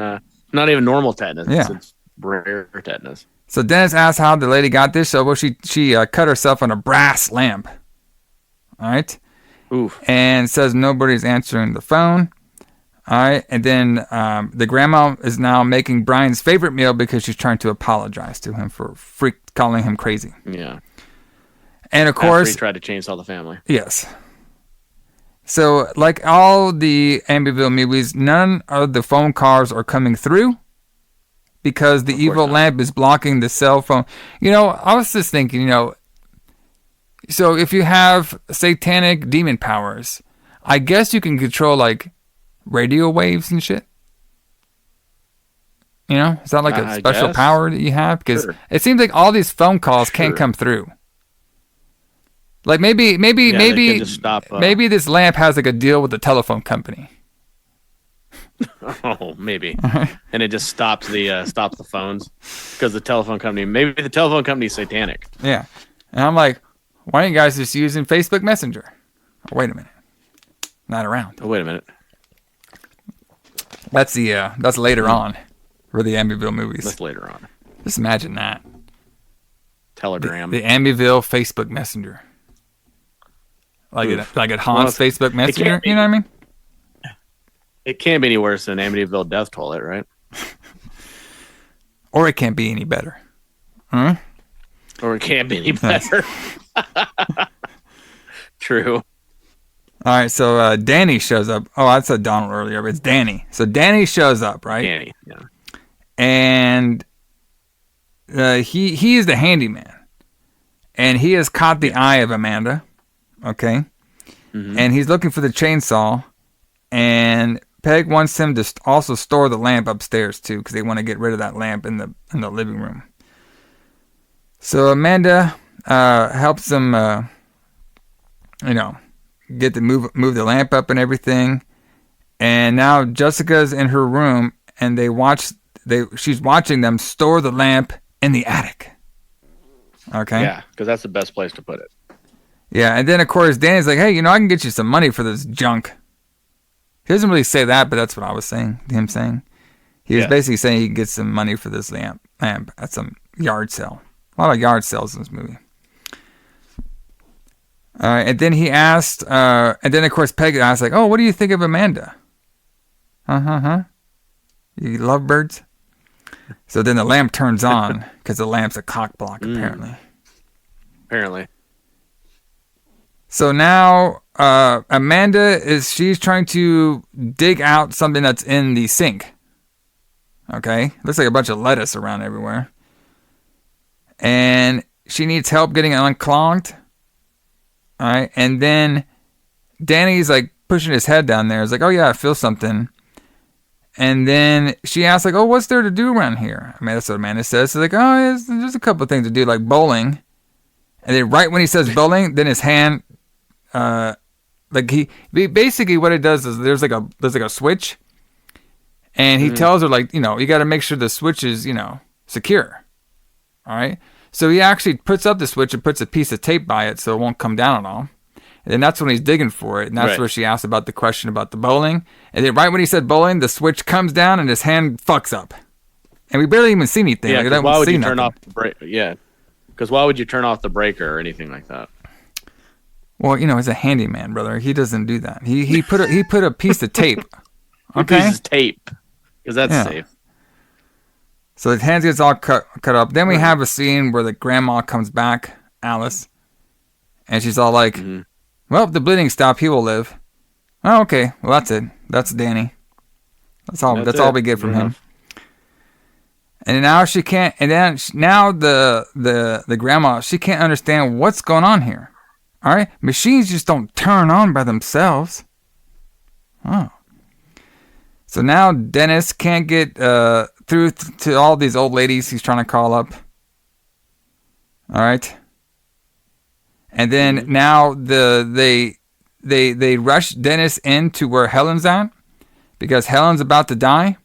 normal tetanus. Yeah. It's rare tetanus. So Dennis asked how the lady got this. So she cut herself on a brass lamp. All right. Oof. And says nobody's answering the phone. All right. And then the grandma is now making Brian's favorite meal because she's trying to apologize to him for calling him crazy. Yeah. And of course, after he tried to chainsaw the family. Yes. So, like all the Amityville movies, none of the phone calls are coming through because the evil lamp is blocking the cell phone. You know, I was just thinking, so if you have satanic demon powers, I guess you can control like radio waves and shit. Is that like a special power that you have? Because it seems like all these phone calls can't come through. Like maybe just stop, maybe this lamp has like a deal with the telephone company. Oh, maybe. And it just stops the phones because the telephone company. Maybe the telephone company is satanic. Yeah, and I'm like, why aren't you guys just using Facebook Messenger? Oh, wait a minute, not around. Oh, wait a minute. That's later on for the Amityville movies. That's later on. Just imagine that. Telegram. The Amityville Facebook Messenger. Like it haunts Facebook Messenger, you know what I mean? It can't be any worse than Amityville Death Toilet, right? Or it can't be any better. Huh? Or it can't be any better. True. All right, so Danny shows up. Oh, I said Donald earlier, but it's Danny. So Danny shows up, right? Danny, yeah. And he is the handyman. And he has caught the eye of Amanda. Okay. Mm-hmm. And he's looking for the chainsaw. And Peg wants him to also store the lamp upstairs too, because they want to get rid of that lamp in the living room. So Amanda helps him, get to move the lamp up and everything. And now Jessica's in her room, and she's watching them store the lamp in the attic. Okay. Yeah, because that's the best place to put it. Yeah, and then of course Danny's like, hey, I can get you some money for this junk. He doesn't really say that, but that's what I was saying. Him saying, he was basically saying he can get some money for this lamp at some yard sale. A lot of yard sales in this movie. And then he asked, and then of course Peg asked, like, oh, what do you think of Amanda? You love birds? So then the lamp turns on because the lamp's a cock block, apparently. Apparently. So now Amanda she's trying to dig out something that's in the sink. Okay? Looks like a bunch of lettuce around everywhere. And she needs help getting it unclogged. All right? And then Danny's like pushing his head down there. He's like, oh yeah, I feel something. And then she asks like, oh, what's there to do around here? I mean, that's what Amanda says. She's like, oh, there's a couple of things to do, like bowling. And then right when he says bowling, then his hand, basically what it does is there's like a switch, and he tells her like, you got to make sure the switch is, secure. All right. So he actually puts up the switch and puts a piece of tape by it so it won't come down at all. And then that's when he's digging for it. And that's where she asked about the question about the bowling. And then right when he said bowling, the switch comes down and his hand fucks up. And we barely even see anything. Yeah, why would you turn off the break? Yeah, because why would you turn off the breaker or anything like that? Well, he's a handyman, brother. He doesn't do that. He put a piece of tape. Okay? A piece of tape. Because that's safe. So his hands gets all cut up. Then we have a scene where the grandma comes back, Alice. And she's all like... Well, if the bleeding stopped, he will live. Oh, okay. Well, that's it. That's Danny. That's all we get from him. And now she can't. And then now the grandma, she can't understand what's going on here. All right, machines just don't turn on by themselves. Oh. So now Dennis can't get through to all these old ladies he's trying to call up. All right. And then now they rush Dennis into where Helen's at because Helen's about to die.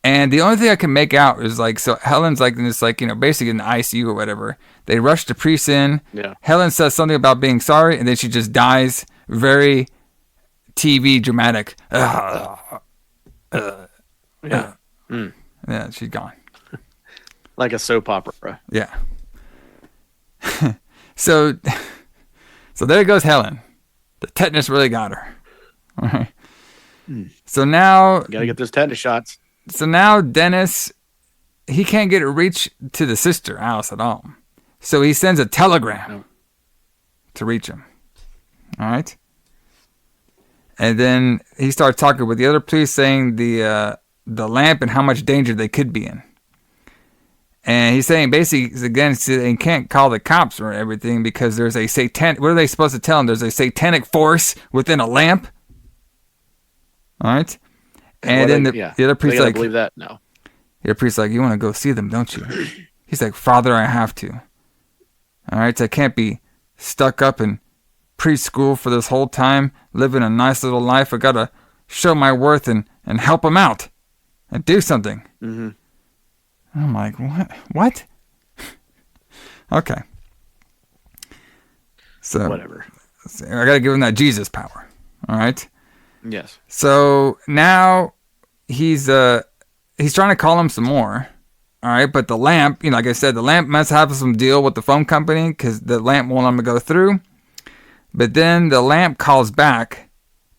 And the only thing I can make out is like, so Helen's like in this, like, basically in the ICU or whatever. They rush the priest in. Yeah. Helen says something about being sorry, and then she just dies. Very TV dramatic. Yeah, she's gone. Like a soap opera. Yeah. So there goes Helen. The tetanus really got her. All right. So now... Gotta get those tetanus shots. So now Dennis, he can't get a reach to the sister, Alice, at all. So he sends a telegram to reach him. All right? And then he starts talking with the other police, saying the lamp and how much danger they could be in. And he's saying basically, again, they can't call the cops or everything because there's a satanic... What are they supposed to tell him? There's a satanic force within a lamp. All right? And then the other priest's like... believe that? No. The other priest's like, you want to go see them, don't you? He's like, Father, I have to. All right? So I can't be stuck up in preschool for this whole time, living a nice little life. I got to show my worth and help them out and do something. Mm-hmm. I'm like, what? Okay. So whatever. I got to give him that Jesus power. All right? Yes. So now he's trying to call him some more. All right, but the lamp, like I said, the lamp must have some deal with the phone company because the lamp won't let him go through. But then the lamp calls back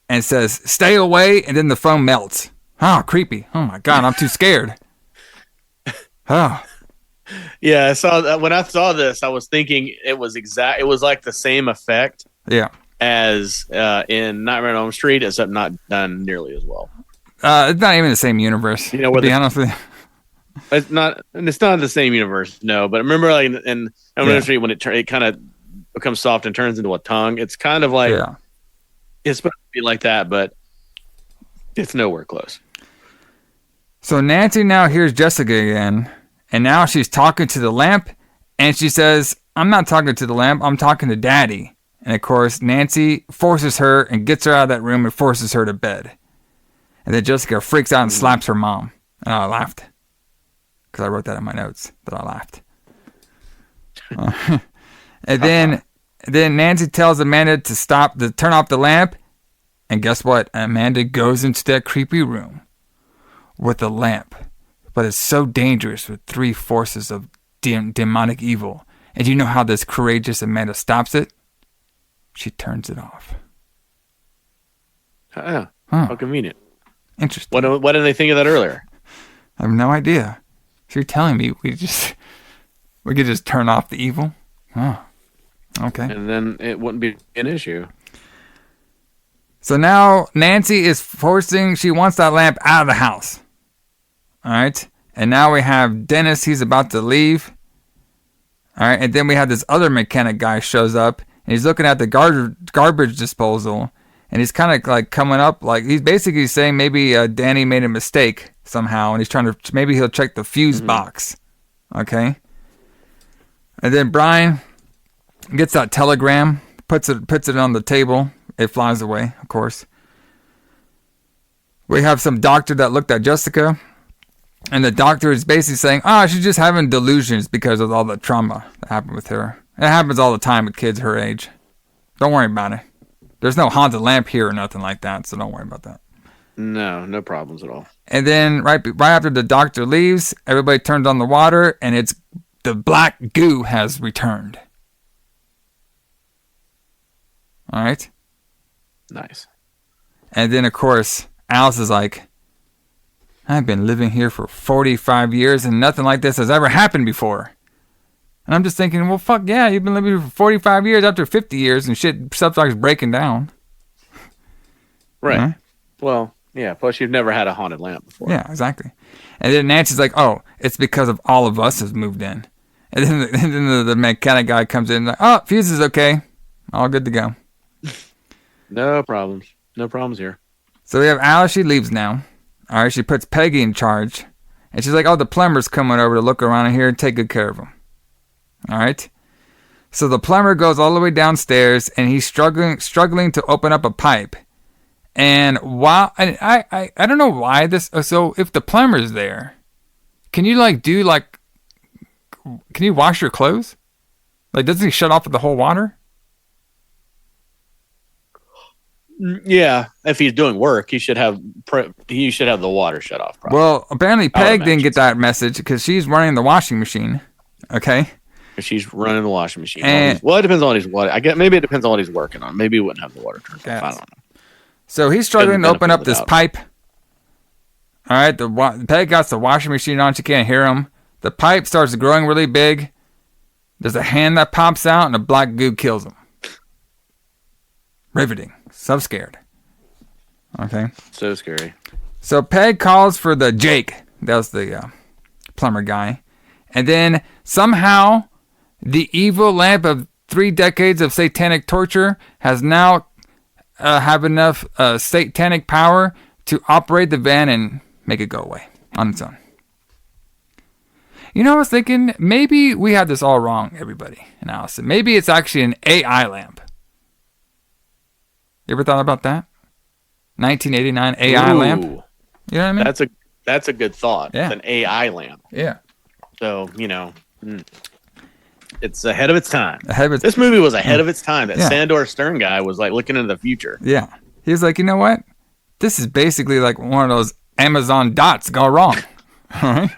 and says, stay away, and then the phone melts. Oh, creepy. Oh, my God, I'm too scared. Oh. Yeah, I saw that. When I saw this, I was thinking it was like the same effect. Yeah. As in Nightmare on Elm Street, except not done nearly as well. It's not even the same universe. Where to be honest with you. It's not the same universe, no. But remember, like in Nightmare on Elm Street, when it kind of becomes soft and turns into a tongue, it's kind of like it's supposed to be like that, but it's nowhere close. So Nancy now hears Jessica again, and now she's talking to the lamp, and she says, "I'm not talking to the lamp. I'm talking to Daddy." And of course, Nancy forces her and gets her out of that room and forces her to bed. And then Jessica freaks out and slaps her mom. And I laughed. Because I wrote that in my notes, that I laughed. And then Nancy tells Amanda to turn off the lamp. And guess what? Amanda goes into that creepy room with the lamp. But it's so dangerous with 3 forces of demonic evil. And you know how this courageous Amanda stops it? She turns it off. How convenient. Interesting. Why didn't they think of that earlier? I have no idea. So you're telling me we could just turn off the evil? Oh, okay. And then it wouldn't be an issue. So now Nancy is she wants that lamp out of the house. All right. And now we have Dennis. He's about to leave. All right. And then we have this other mechanic guy shows up. And he's looking at the garbage disposal, and he's kind of like coming up, like he's basically saying maybe Danny made a mistake somehow, and he's trying to, maybe he'll check the fuse box. Okay. And then Brian gets that telegram, puts it on the table. It flies away, of course. We have some doctor that looked at Jessica, and the doctor is basically saying, she's just having delusions because of all the trauma that happened with her. It happens all the time with kids her age. Don't worry about it. There's no haunted lamp here or nothing like that, so don't worry about that. No problems at all. And then right after the doctor leaves, everybody turns on the water, and it's the black goo has returned. All right? Nice. And then, of course, Alice is like, I've been living here for 45 years, and nothing like this has ever happened before. And I'm just thinking, well, fuck yeah, you've been living here for 45 years after 50 years and shit, stuff starts breaking down. Right. Huh? Well, yeah, plus you've never had a haunted lamp before. Yeah, exactly. And then Nancy's like, it's because of all of us has moved in. And then the mechanic guy comes in and like, fuse is okay. All good to go. No problems. No problems here. So we have Alice, she leaves now. All right, she puts Peggy in charge. And she's like, the plumber's coming over to look around in here and take good care of him. All right. So the plumber goes all the way downstairs, and he's struggling to open up a pipe. And while I don't know why this. So if the plumber's there, can you can you wash your clothes? Like, doesn't he shut off the whole water? Yeah, if he's doing work, he should have the water shut off. Probably. Well, apparently Peg didn't get that message because she's running the washing machine. Okay. She's running the washing machine. And, it depends on what I get. Maybe it depends on what he's working on. Maybe he wouldn't have the water turned off. I don't know. So he's struggling to open up this pipe. All right, Peg got the washing machine on. She can't hear him. The pipe starts growing really big. There's a hand that pops out, and a black goo kills him. Riveting. So scared. Okay. So scary. So Peg calls for the Jake. That was the plumber guy. And then somehow the evil lamp of 3 decades of satanic torture has now have enough satanic power to operate the van and make it go away on its own. You know, I was thinking maybe we had this all wrong, everybody and Allison. Maybe it's actually an AI lamp. You ever thought about that? 1989 AI lamp. You know what I mean? That's a good thought. Yeah. It's an AI lamp. Yeah. So, it's ahead of its time. This movie was ahead of its time. That Sandor Stern guy was like looking into the future. Yeah. He was like, you know what? This is basically like one of those Amazon dots gone wrong. All right.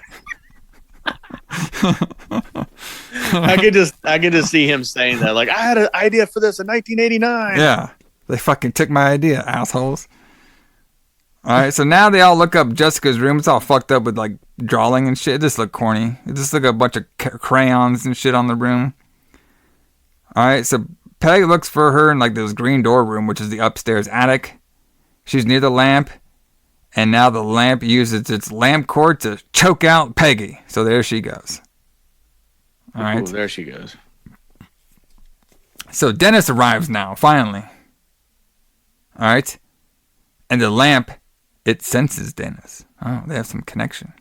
I could just see him saying that. Like, I had an idea for this in 1989. Yeah. They fucking took my idea, assholes. All right, so now they all look up Jessica's room. It's all fucked up with like drawing and shit. It just looked corny. It just looked like a bunch of crayons and shit on the room. All right, so Peg looks for her in like this green door room, which is the upstairs attic. She's near the lamp, and now the lamp uses its lamp cord to choke out Peggy. So there she goes. All right, there she goes. So Dennis arrives now, finally. All right, and the lamp, it senses Dennis. Oh, they have some connection.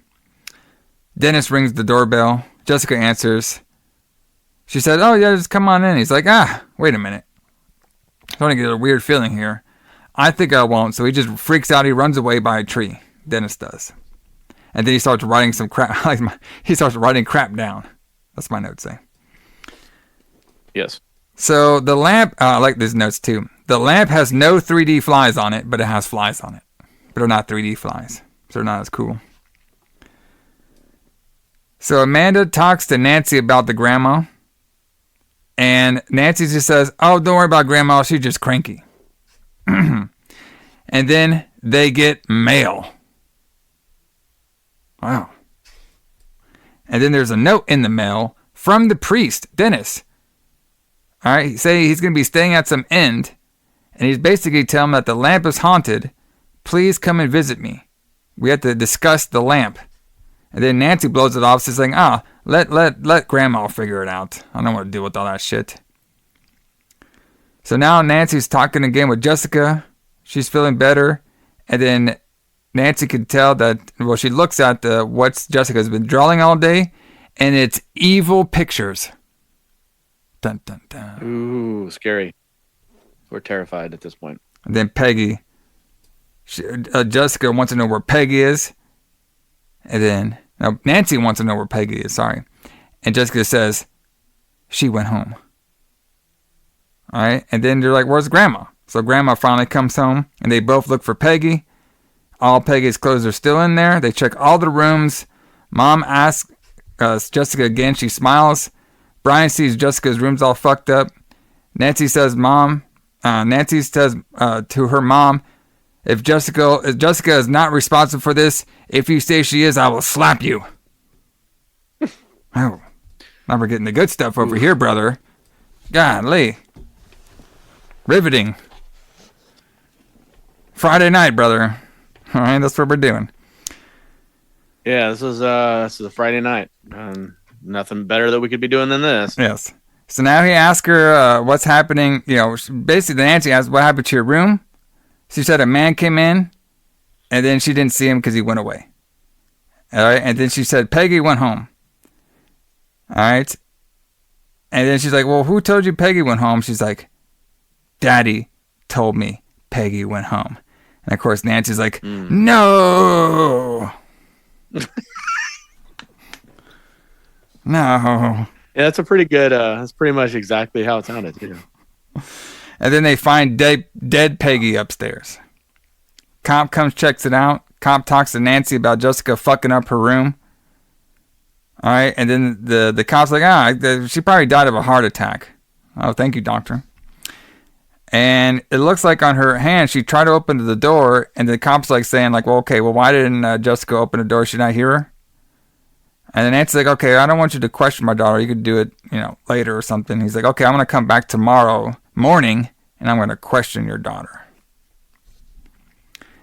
Dennis rings the doorbell. Jessica answers. She said, oh, yeah, just come on in. He's like, wait a minute. I'm starting to get a weird feeling here. I think I won't. So he just freaks out. He runs away by a tree. Dennis does. And then he starts writing some crap. He starts writing crap down. That's my notes say. Yes. So the lamp, I like these notes too. The lamp has no 3D flies on it, but it has flies on it. But they're not 3D flies. So they're not as cool. So Amanda talks to Nancy about the grandma. And Nancy just says, oh, don't worry about grandma. She's just cranky. And then they get mail. Wow. And then there's a note in the mail from the priest, Dennis. All right, say he's going to be staying at some inn, and he's basically telling him that the lamp is haunted. Please come and visit me. We have to discuss the lamp. And then Nancy blows it off, saying, let grandma figure it out. I don't want to deal with all that shit. So now Nancy's talking again with Jessica. She's feeling better. And then Nancy can tell that, well, she looks at what Jessica's been drawing all day, and it's evil pictures. Dun, dun, dun. Ooh, scary. We're terrified at this point. And then Peggy. Jessica wants to know where Peggy is. And then, Nancy wants to know where Peggy is, sorry. And Jessica says, she went home. All right. And then they're like, where's Grandma? So Grandma finally comes home, and they both look for Peggy. All Peggy's clothes are still in there. They check all the rooms. Mom asks Jessica again. She smiles. Brian sees Jessica's room's all fucked up. Nancy says to her mom, if Jessica is not responsible for this, if you say she is, I will slap you. Oh, now we're getting the good stuff over here, brother. Golly. Riveting. Friday night, brother. All right, that's what we're doing. Yeah, this is a Friday night. Nothing better that we could be doing than this. Yes. So now he asks her what's happening. Basically, Nancy asked what happened to your room. She said a man came in, and then she didn't see him because he went away. All right. And then she said Peggy went home. All right. And then she's like, well, who told you Peggy went home? She's like, Daddy told me Peggy went home. And of course, Nancy's like, no. No. Yeah, that's a pretty good. That's pretty much exactly how it sounded too. And then they find dead Peggy upstairs. Cop comes, checks it out. Cop talks to Nancy about Jessica fucking up her room. All right, and then the cop's like, she probably died of a heart attack. Oh, thank you, doctor. And it looks like on her hand, she tried to open the door, and the cop's like saying, like, well, okay, well, why didn't Jessica open the door? Should not hear her? And then Nancy's like, okay, I don't want you to question my daughter. You could do it, later or something. He's like, okay, I'm going to come back tomorrow morning, and I'm going to question your daughter.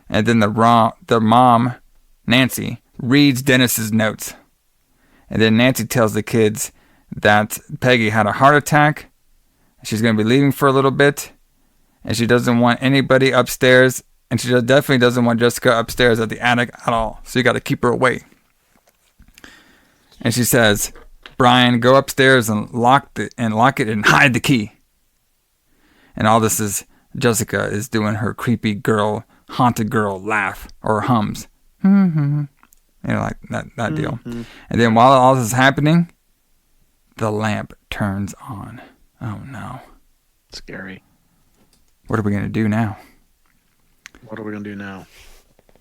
And then the mom, Nancy, reads Dennis's notes. And then Nancy tells the kids that Peggy had a heart attack. She's going to be leaving for a little bit. And she doesn't want anybody upstairs. And she definitely doesn't want Jessica upstairs at the attic at all. So you got to keep her away. And she says, Brian, go upstairs and lock it and hide the key. And all this is Jessica is doing her creepy girl, haunted girl laugh or hums. Mm-hmm. Like that deal. Mm-hmm. And then while all this is happening, the lamp turns on. Oh no. Scary. What are we going to do now?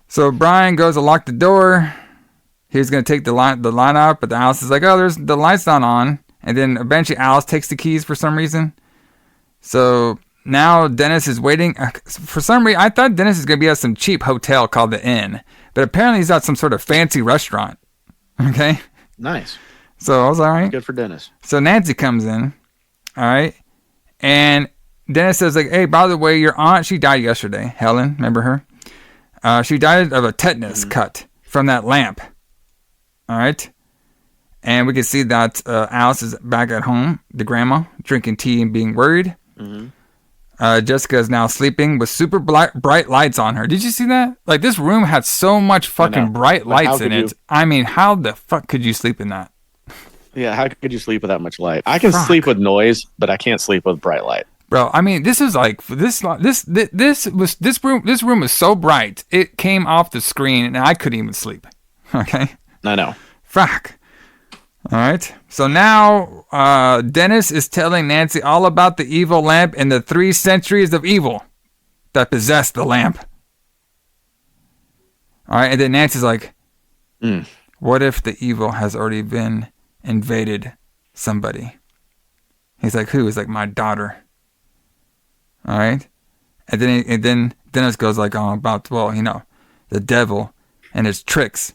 So Brian goes to lock the door. He's going to take the light out, but Alice is like, oh, the light's not on. And then eventually Alice takes the keys for some reason. So now Dennis is waiting. For some reason, I thought Dennis is going to be at some cheap hotel called the Inn. But apparently he's at some sort of fancy restaurant. Okay? Nice. So I was all right. Good for Dennis. So Nancy comes in. All right? And Dennis says, like, hey, by the way, your aunt, she died yesterday. Helen, remember her? She died of a tetanus cut from that lamp. All right? And we can see that Alice is back at home, the grandma, drinking tea and being worried. Mm-hmm. Jessica is now sleeping with super bright lights on her. Did you see that? Like, this room had so much fucking bright lights in it. I mean, how the fuck could you sleep in that? Yeah, how could you sleep with that much light? I can sleep with noise, but I can't sleep with bright light. Bro, I mean, this is like this room was so bright it came off the screen and I couldn't even sleep. Okay, I know. Fuck. All right. So now Dennis is telling Nancy all about the evil lamp and the 3 centuries of evil that possessed the lamp. All right, and then Nancy's like, what if the evil has already been invaded somebody? He's like, who? He's like, my daughter. All right. And then Dennis goes like, oh, about, well, the devil and his tricks.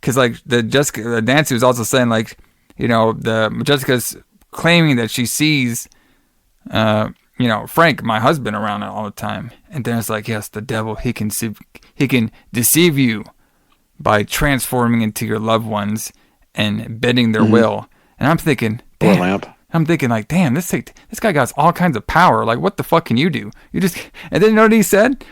Because like Nancy was also saying like, Jessica's claiming that she sees, Frank, my husband, around all the time. And Dennis like, yes, the devil, he can deceive you by transforming into your loved ones and bending their will. And I'm thinking, damn. Lamp. I'm thinking like, damn, this guy got all kinds of power. Like, what the fuck can you do? And then you know what he said?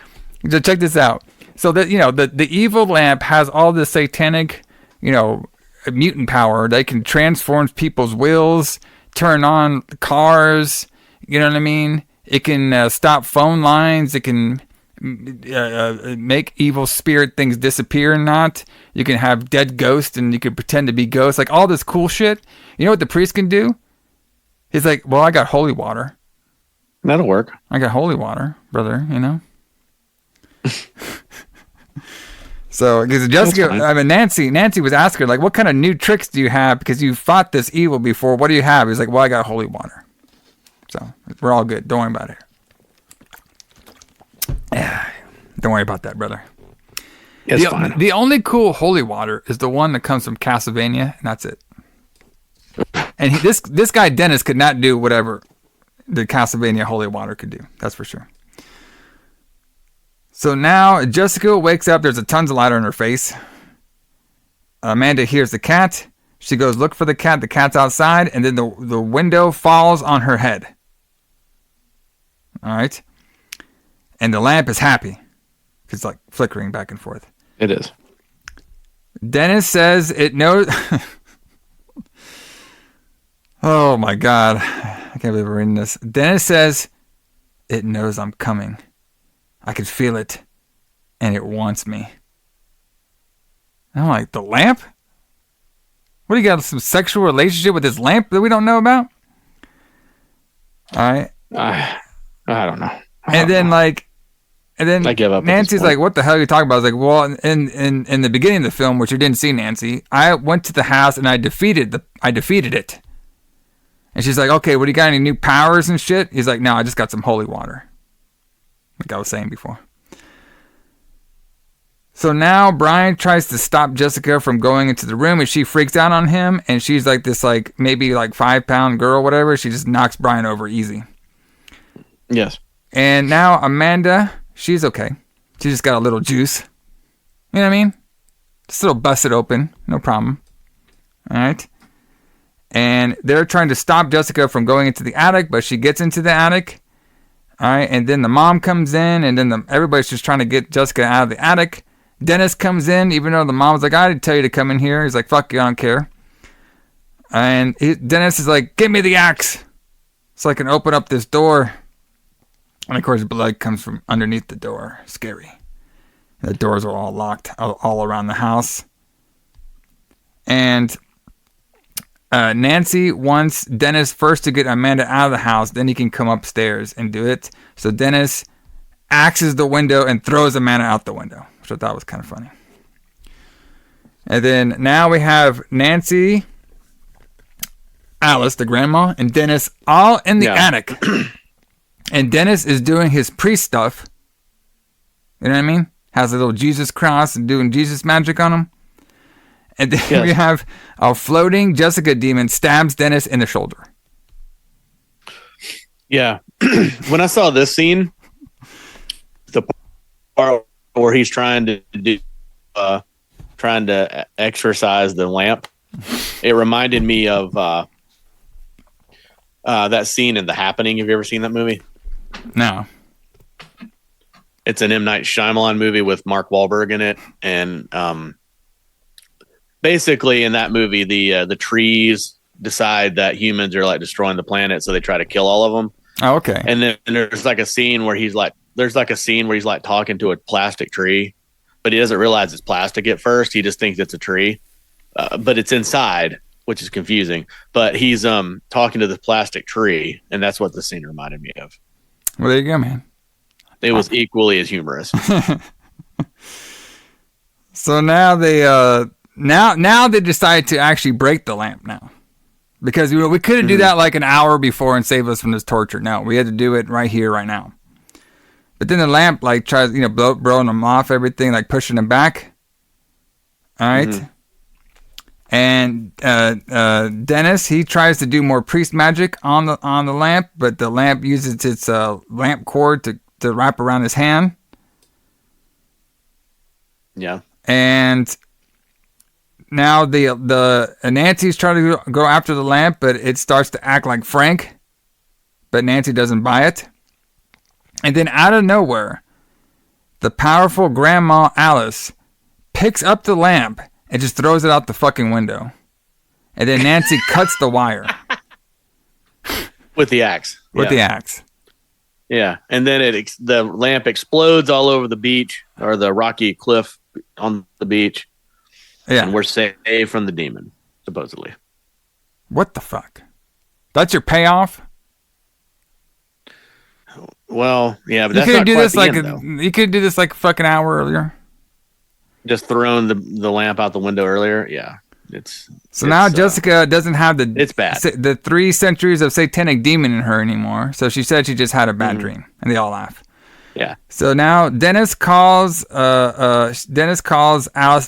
So check this out. So that the evil lamp has all this satanic, mutant power. They can transform people's wills, turn on cars. You know what I mean? It can stop phone lines. It can make evil spirit things disappear or not. You can have dead ghosts and you can pretend to be ghosts. Like all this cool shit. You know what the priest can do? He's like, well, I got holy water. That'll work. I got holy water, brother, So, because Nancy was asking her, like, what kind of new tricks do you have? Because you fought this evil before. What do you have? He's like, well, I got holy water. So, we're all good. Don't worry about it. Yeah. Don't worry about that, brother. It's fine. The only cool holy water is the one that comes from Castlevania, and that's it. And this guy Dennis could not do whatever the Castlevania holy water could do. That's for sure. So now Jessica wakes up. There's a tons of light on her face. Amanda hears the cat. She goes look for the cat. The cat's outside, and then the window falls on her head. All right, and the lamp is happy. It's like flickering back and forth. It is. Dennis says it knows. Oh my God. I can't believe we're reading this. Dennis says, it knows I'm coming. I can feel it. and it wants me. And I'm like, the lamp? What, do you got some sexual relationship with this lamp that we don't know about? All right. I don't know. And then I give up. Nancy's like, what the hell are you talking about? I was like, well, in the beginning of the film, which you didn't see, Nancy, I went to the house and I defeated it. And she's like, okay, what, do you got any new powers and shit? He's like, no, I just got some holy water. Like I was saying before. So now Brian tries to stop Jessica from going into the room, and she freaks out on him, and she's like this maybe 5-pound girl, whatever. She just knocks Brian over easy. Yes. And now Amanda, she's okay. She just got a little juice. You know what I mean? Just a little busted open. No problem. All right. And they're trying to stop Jessica from going into the attic, but she gets into the attic. All right. And then the mom comes in, and then everybody's just trying to get Jessica out of the attic. Dennis comes in, even though the mom was like, I didn't tell you to come in here. He's like, fuck you, I don't care. And Dennis is like, give me the axe so I can open up this door. And of course, blood comes from underneath the door. Scary. The doors are all locked all around the house. And Nancy wants Dennis first to get Amanda out of the house, then he can come upstairs and do it. So Dennis axes the window and throws Amanda out the window, which I thought was kind of funny. And then now we have Nancy, Alice, the grandma, and Dennis all in the attic. And Dennis is doing his priest stuff. You know what I mean? Has a little Jesus cross and doing Jesus magic on him. And then we have a floating Jessica demon stabs Dennis in the shoulder. Yeah. When I saw this scene, the part where he's trying to exorcise the lamp, it reminded me of that scene in The Happening. Have you ever seen that movie? No. It's an M. Night Shyamalan movie with Mark Wahlberg in it, and basically in that movie, the trees decide that humans are destroying the planet, so they try to kill all of them. Oh, okay. And then there's a scene where he's talking to a plastic tree, but he doesn't realize it's plastic at first. He just thinks it's a tree, but it's inside, which is confusing. But he's talking to the plastic tree, and that's what the scene reminded me of. Well, there you go, man. It was equally as humorous. So now they now they decide to actually break the lamp now, because we couldn't do that an hour before and save us from this torture. No, we had to do it right here, right now. But then the lamp tries blowing them off, everything, pushing them back. All right. Mm-hmm. And Dennis, he tries to do more priest magic on the lamp, but the lamp uses its lamp cord to wrap around his hand. Yeah. And now the Nancy's trying to go after the lamp, but it starts to act like Frank, but Nancy doesn't buy it. And then out of nowhere, the powerful grandma Alice picks up the lamp and just throws it out the fucking window. And then Nancy cuts the wire. With the axe. With the axe. Yeah. And then the lamp explodes all over the beach, or the rocky cliff on the beach. Yeah. And we're saved from the demon, supposedly. What the fuck? That's your payoff? Well, yeah, but that's not quite the end, though. You could do this a fucking hour earlier. Just throwing the lamp out the window earlier. Yeah. Now Jessica doesn't have it's bad. The 3 centuries of satanic demon in her anymore. So she said she just had a bad dream, and they all laugh. Yeah. So now Dennis calls Alice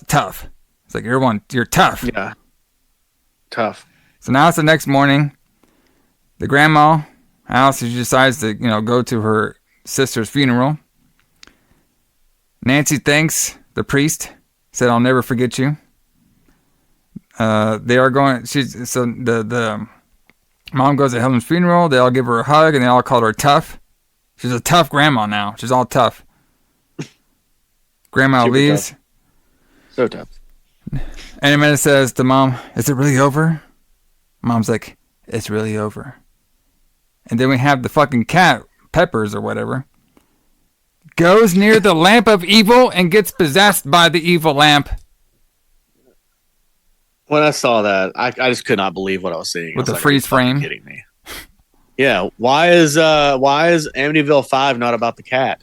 tough. It's like, you're tough. Yeah. Tough. So now it's the next morning. The grandma, Alice, she decides to, go to her sister's funeral. Nancy thanks the priest, said, I'll never forget you. They are going, the mom goes to Helen's funeral. They all give her a hug, and they all call her tough. She's a tough grandma now. She's all tough. Grandma Super leaves. Tough. So tough. And Amanda says to Mom, is it really over? Mom's like, it's really over. And then we have the fucking cat, Peppers or whatever, goes near the lamp of evil and gets possessed by the evil lamp. When I saw that, I just could not believe what I was seeing. With the Are you freeze fucking frame? kidding me? Yeah. Why is Amityville 5 not about the cat?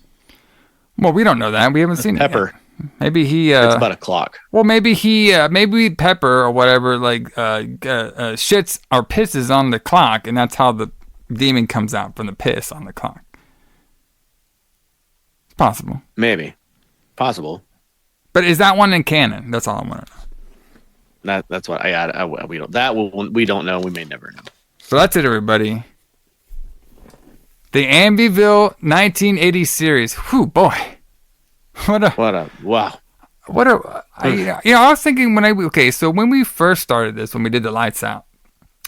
Well, we don't know that. We haven't seen Pepper. it yet. Maybe he. It's about a clock. Well, maybe Pepper or whatever shits or pisses on the clock, and that's how the demon comes out, from the piss on the clock. It's possible. Maybe. Possible. But is that one in canon? That's all I want to know. That's what we don't know. We may never know. So that's it, everybody. The Amityville 1980 series. Whew, boy. Wow. I was thinking so when we first started this, when we did the Lights Out,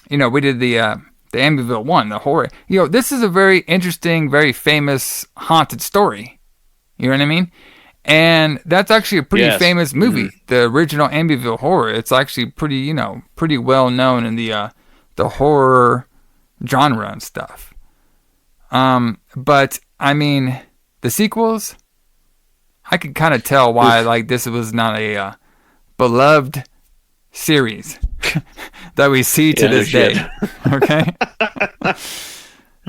we did the Amityville 1, the horror. This is a very interesting, very famous haunted story. You know what I mean? And that's actually a pretty famous movie, the original Amityville Horror. It's actually pretty well known in the horror genre and stuff. But I mean, the sequels, I could kind of tell why this was not a beloved series that we see to this day. Okay,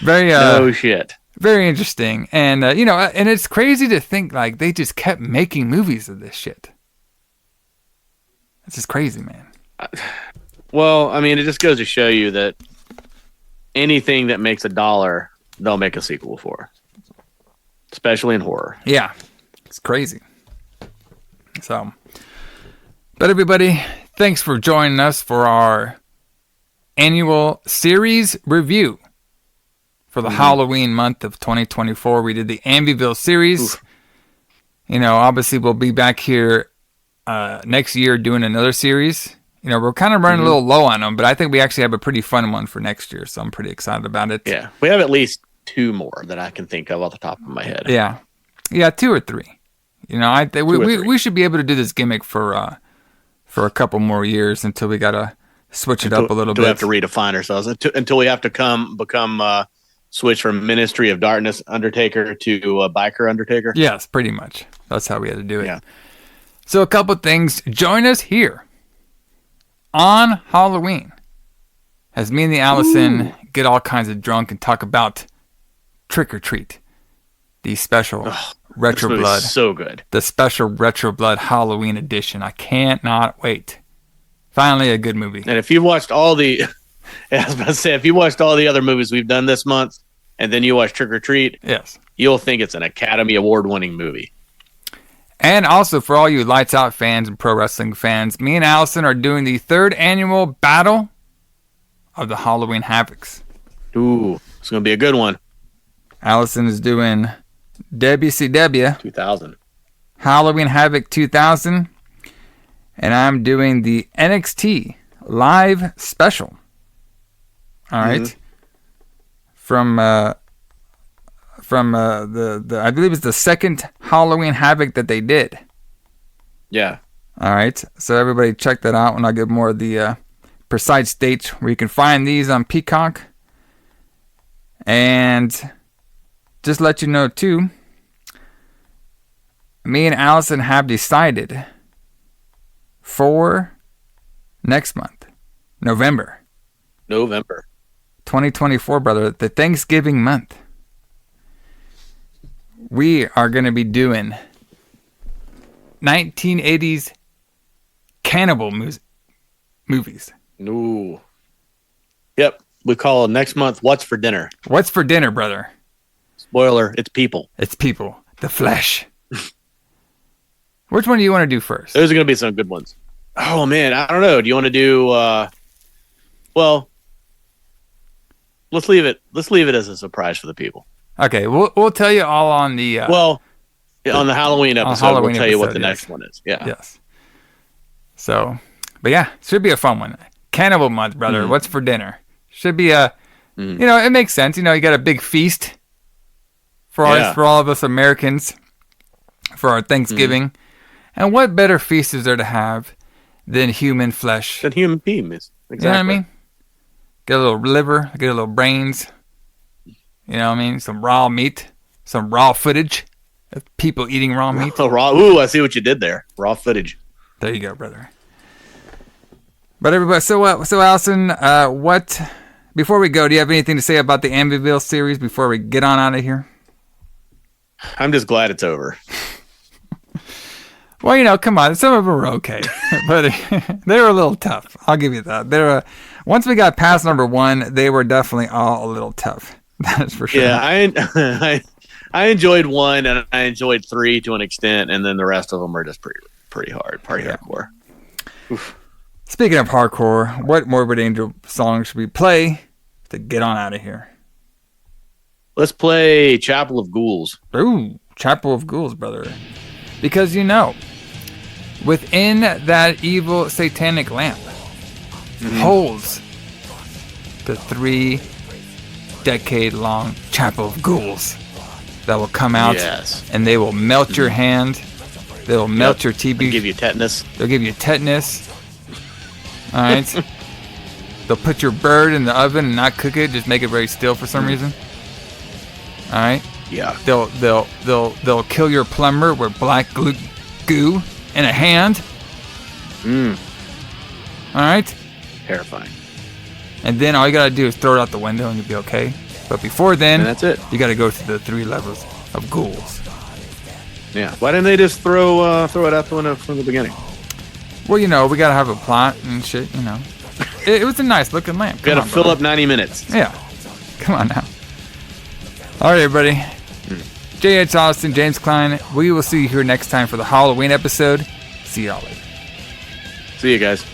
very no shit. Very interesting, and and it's crazy to think they just kept making movies of this shit. It's just crazy, man. Well, I mean, it just goes to show you that anything that makes $1, they'll make a sequel for, especially in horror. Yeah, it's crazy. So, but everybody, thanks for joining us for our annual series review for the Halloween month of 2024. We did the Amityville series. Oof. Obviously we'll be back here next year doing another series. We're kind of running a little low on them, but I think we actually have a pretty fun one for next year, so I'm pretty excited about it. Yeah, we have at least 2 more that I can think of off the top of my head. Yeah, 2 or 3. We should be able to do this gimmick for a couple more years until we gotta switch it up a little bit. We have to redefine ourselves until we have to become switch from Ministry of Darkness Undertaker to Biker Undertaker. Yes, pretty much. That's how we had to do it. Yeah. So a couple things. Join us here on Halloween as me and the Alison get all kinds of drunk and talk about Trick or Treat, the special Retro Blood. So good. The special Retro Blood Halloween edition. I cannot wait. Finally, a good movie. And if you've watched all the, I was about to say, if you watched all the other movies we've done this month, and then you watch Trick or Treat, yes, you'll think it's an Academy Award-winning movie. And also, for all you Lights Out fans and pro wrestling fans, me and Alison are doing the 3rd annual Battle of the Halloween Havocs. Ooh, it's going to be a good one. Alison is doing WCW 2000. Halloween Havoc 2000. And I'm doing the NXT Live Special. All right. Mm-hmm. From the I believe it's the 2nd Halloween Havoc that they did. Yeah. All right. So everybody check that out when I give more of the precise dates where you can find these on Peacock. And just let you know too, me and Alison have decided for next month, November 2024, brother, the Thanksgiving month, we are going to be doing 1980s cannibal movies. Ooh. Yep. We call it next month What's for Dinner. What's for dinner, brother? Spoiler, it's people. It's people. The flesh. Which one do you want to do first? Those are going to be some good ones. Oh, man. I don't know. Do you want to do... well, let's leave it as a surprise for the people. Okay. We'll tell you all on the... on the Halloween episode, we'll tell you what the next one is. Yeah. Yes. So, but yeah, should be a fun one. Cannibal month, brother. Mm-hmm. What's for dinner? Should be a... Mm-hmm. It makes sense. You got a big feast for all of us Americans for our Thanksgiving. Mm-hmm. And what better feast is there to have than human flesh? Than human beings. Exactly. You know what I mean? Get a little liver, get a little brains. You know what I mean? Some raw meat, some raw footage. of people eating raw meat. Oh, raw. Ooh, I see what you did there. Raw footage. There you go, brother. But everybody, so Alison, what? Before we go, do you have anything to say about the Amityville series before we get on out of here? I'm just glad it's over. Well, come on. Some of them were okay, but they were a little tough. I'll give you that. Once we got past number 1, they were definitely all a little tough. That's for sure. Yeah, I enjoyed 1 and I enjoyed 3 to an extent, and then the rest of them were just pretty hard, hardcore. Oof. Speaking of hardcore, what Morbid Angel song should we play to get on out of here? Let's play Chapel of Ghouls. Ooh, Chapel of Ghouls, brother. Because within that evil satanic lamp holds the 3-decade-long Chapel of Ghouls that will come out, and they will melt your hand. They will melt your TB. They'll give you tetanus. They'll give you tetanus. All right. They'll put your bird in the oven and not cook it. Just make it very still for some reason. All right. Yeah. They'll kill your plumber with black goo in a hand. All right. Terrifying. And then all you gotta do is throw it out the window and you'll be okay. But before then, and that's it. You gotta go through the 3 levels of ghouls. Yeah. Why didn't they just throw it out the window from the beginning? Well, we gotta have a plot and shit. It was a nice looking lamp. Gotta fill up 90 minutes. Yeah. Come on now. All right, everybody. J.H. Alison, James Kline. We will see you here next time for the Halloween episode. See y'all later. See you guys.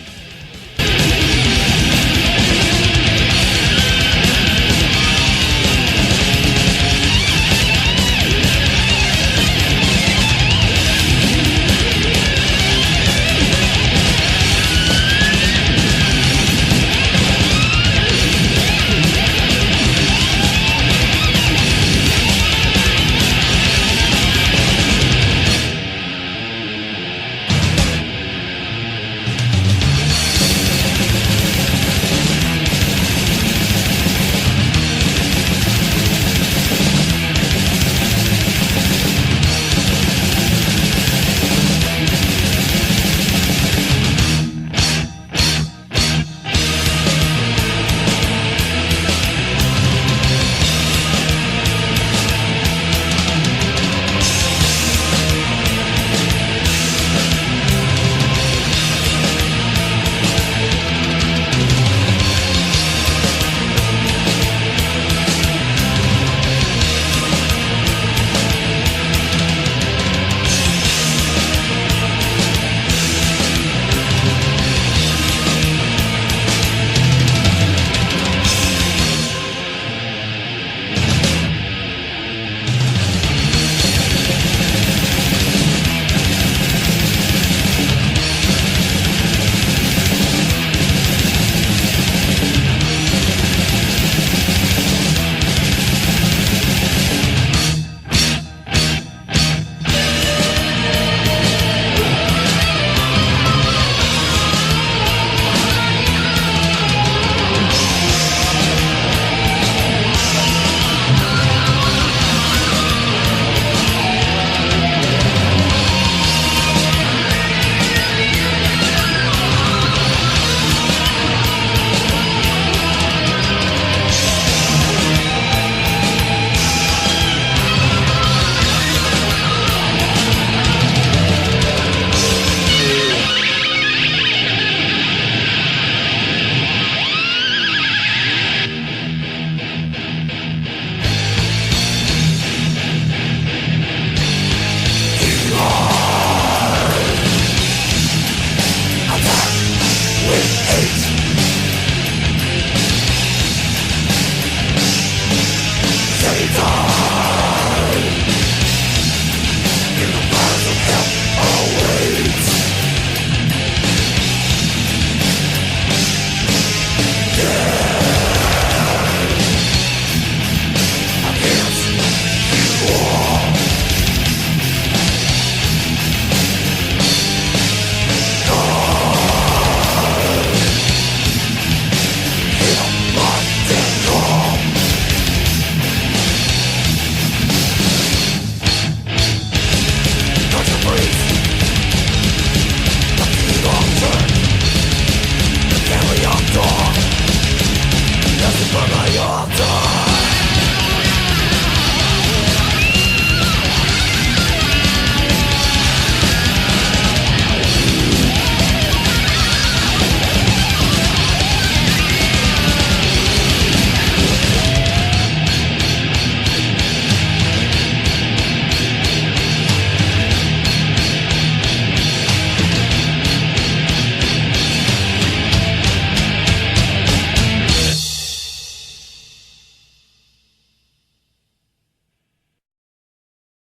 for my altar.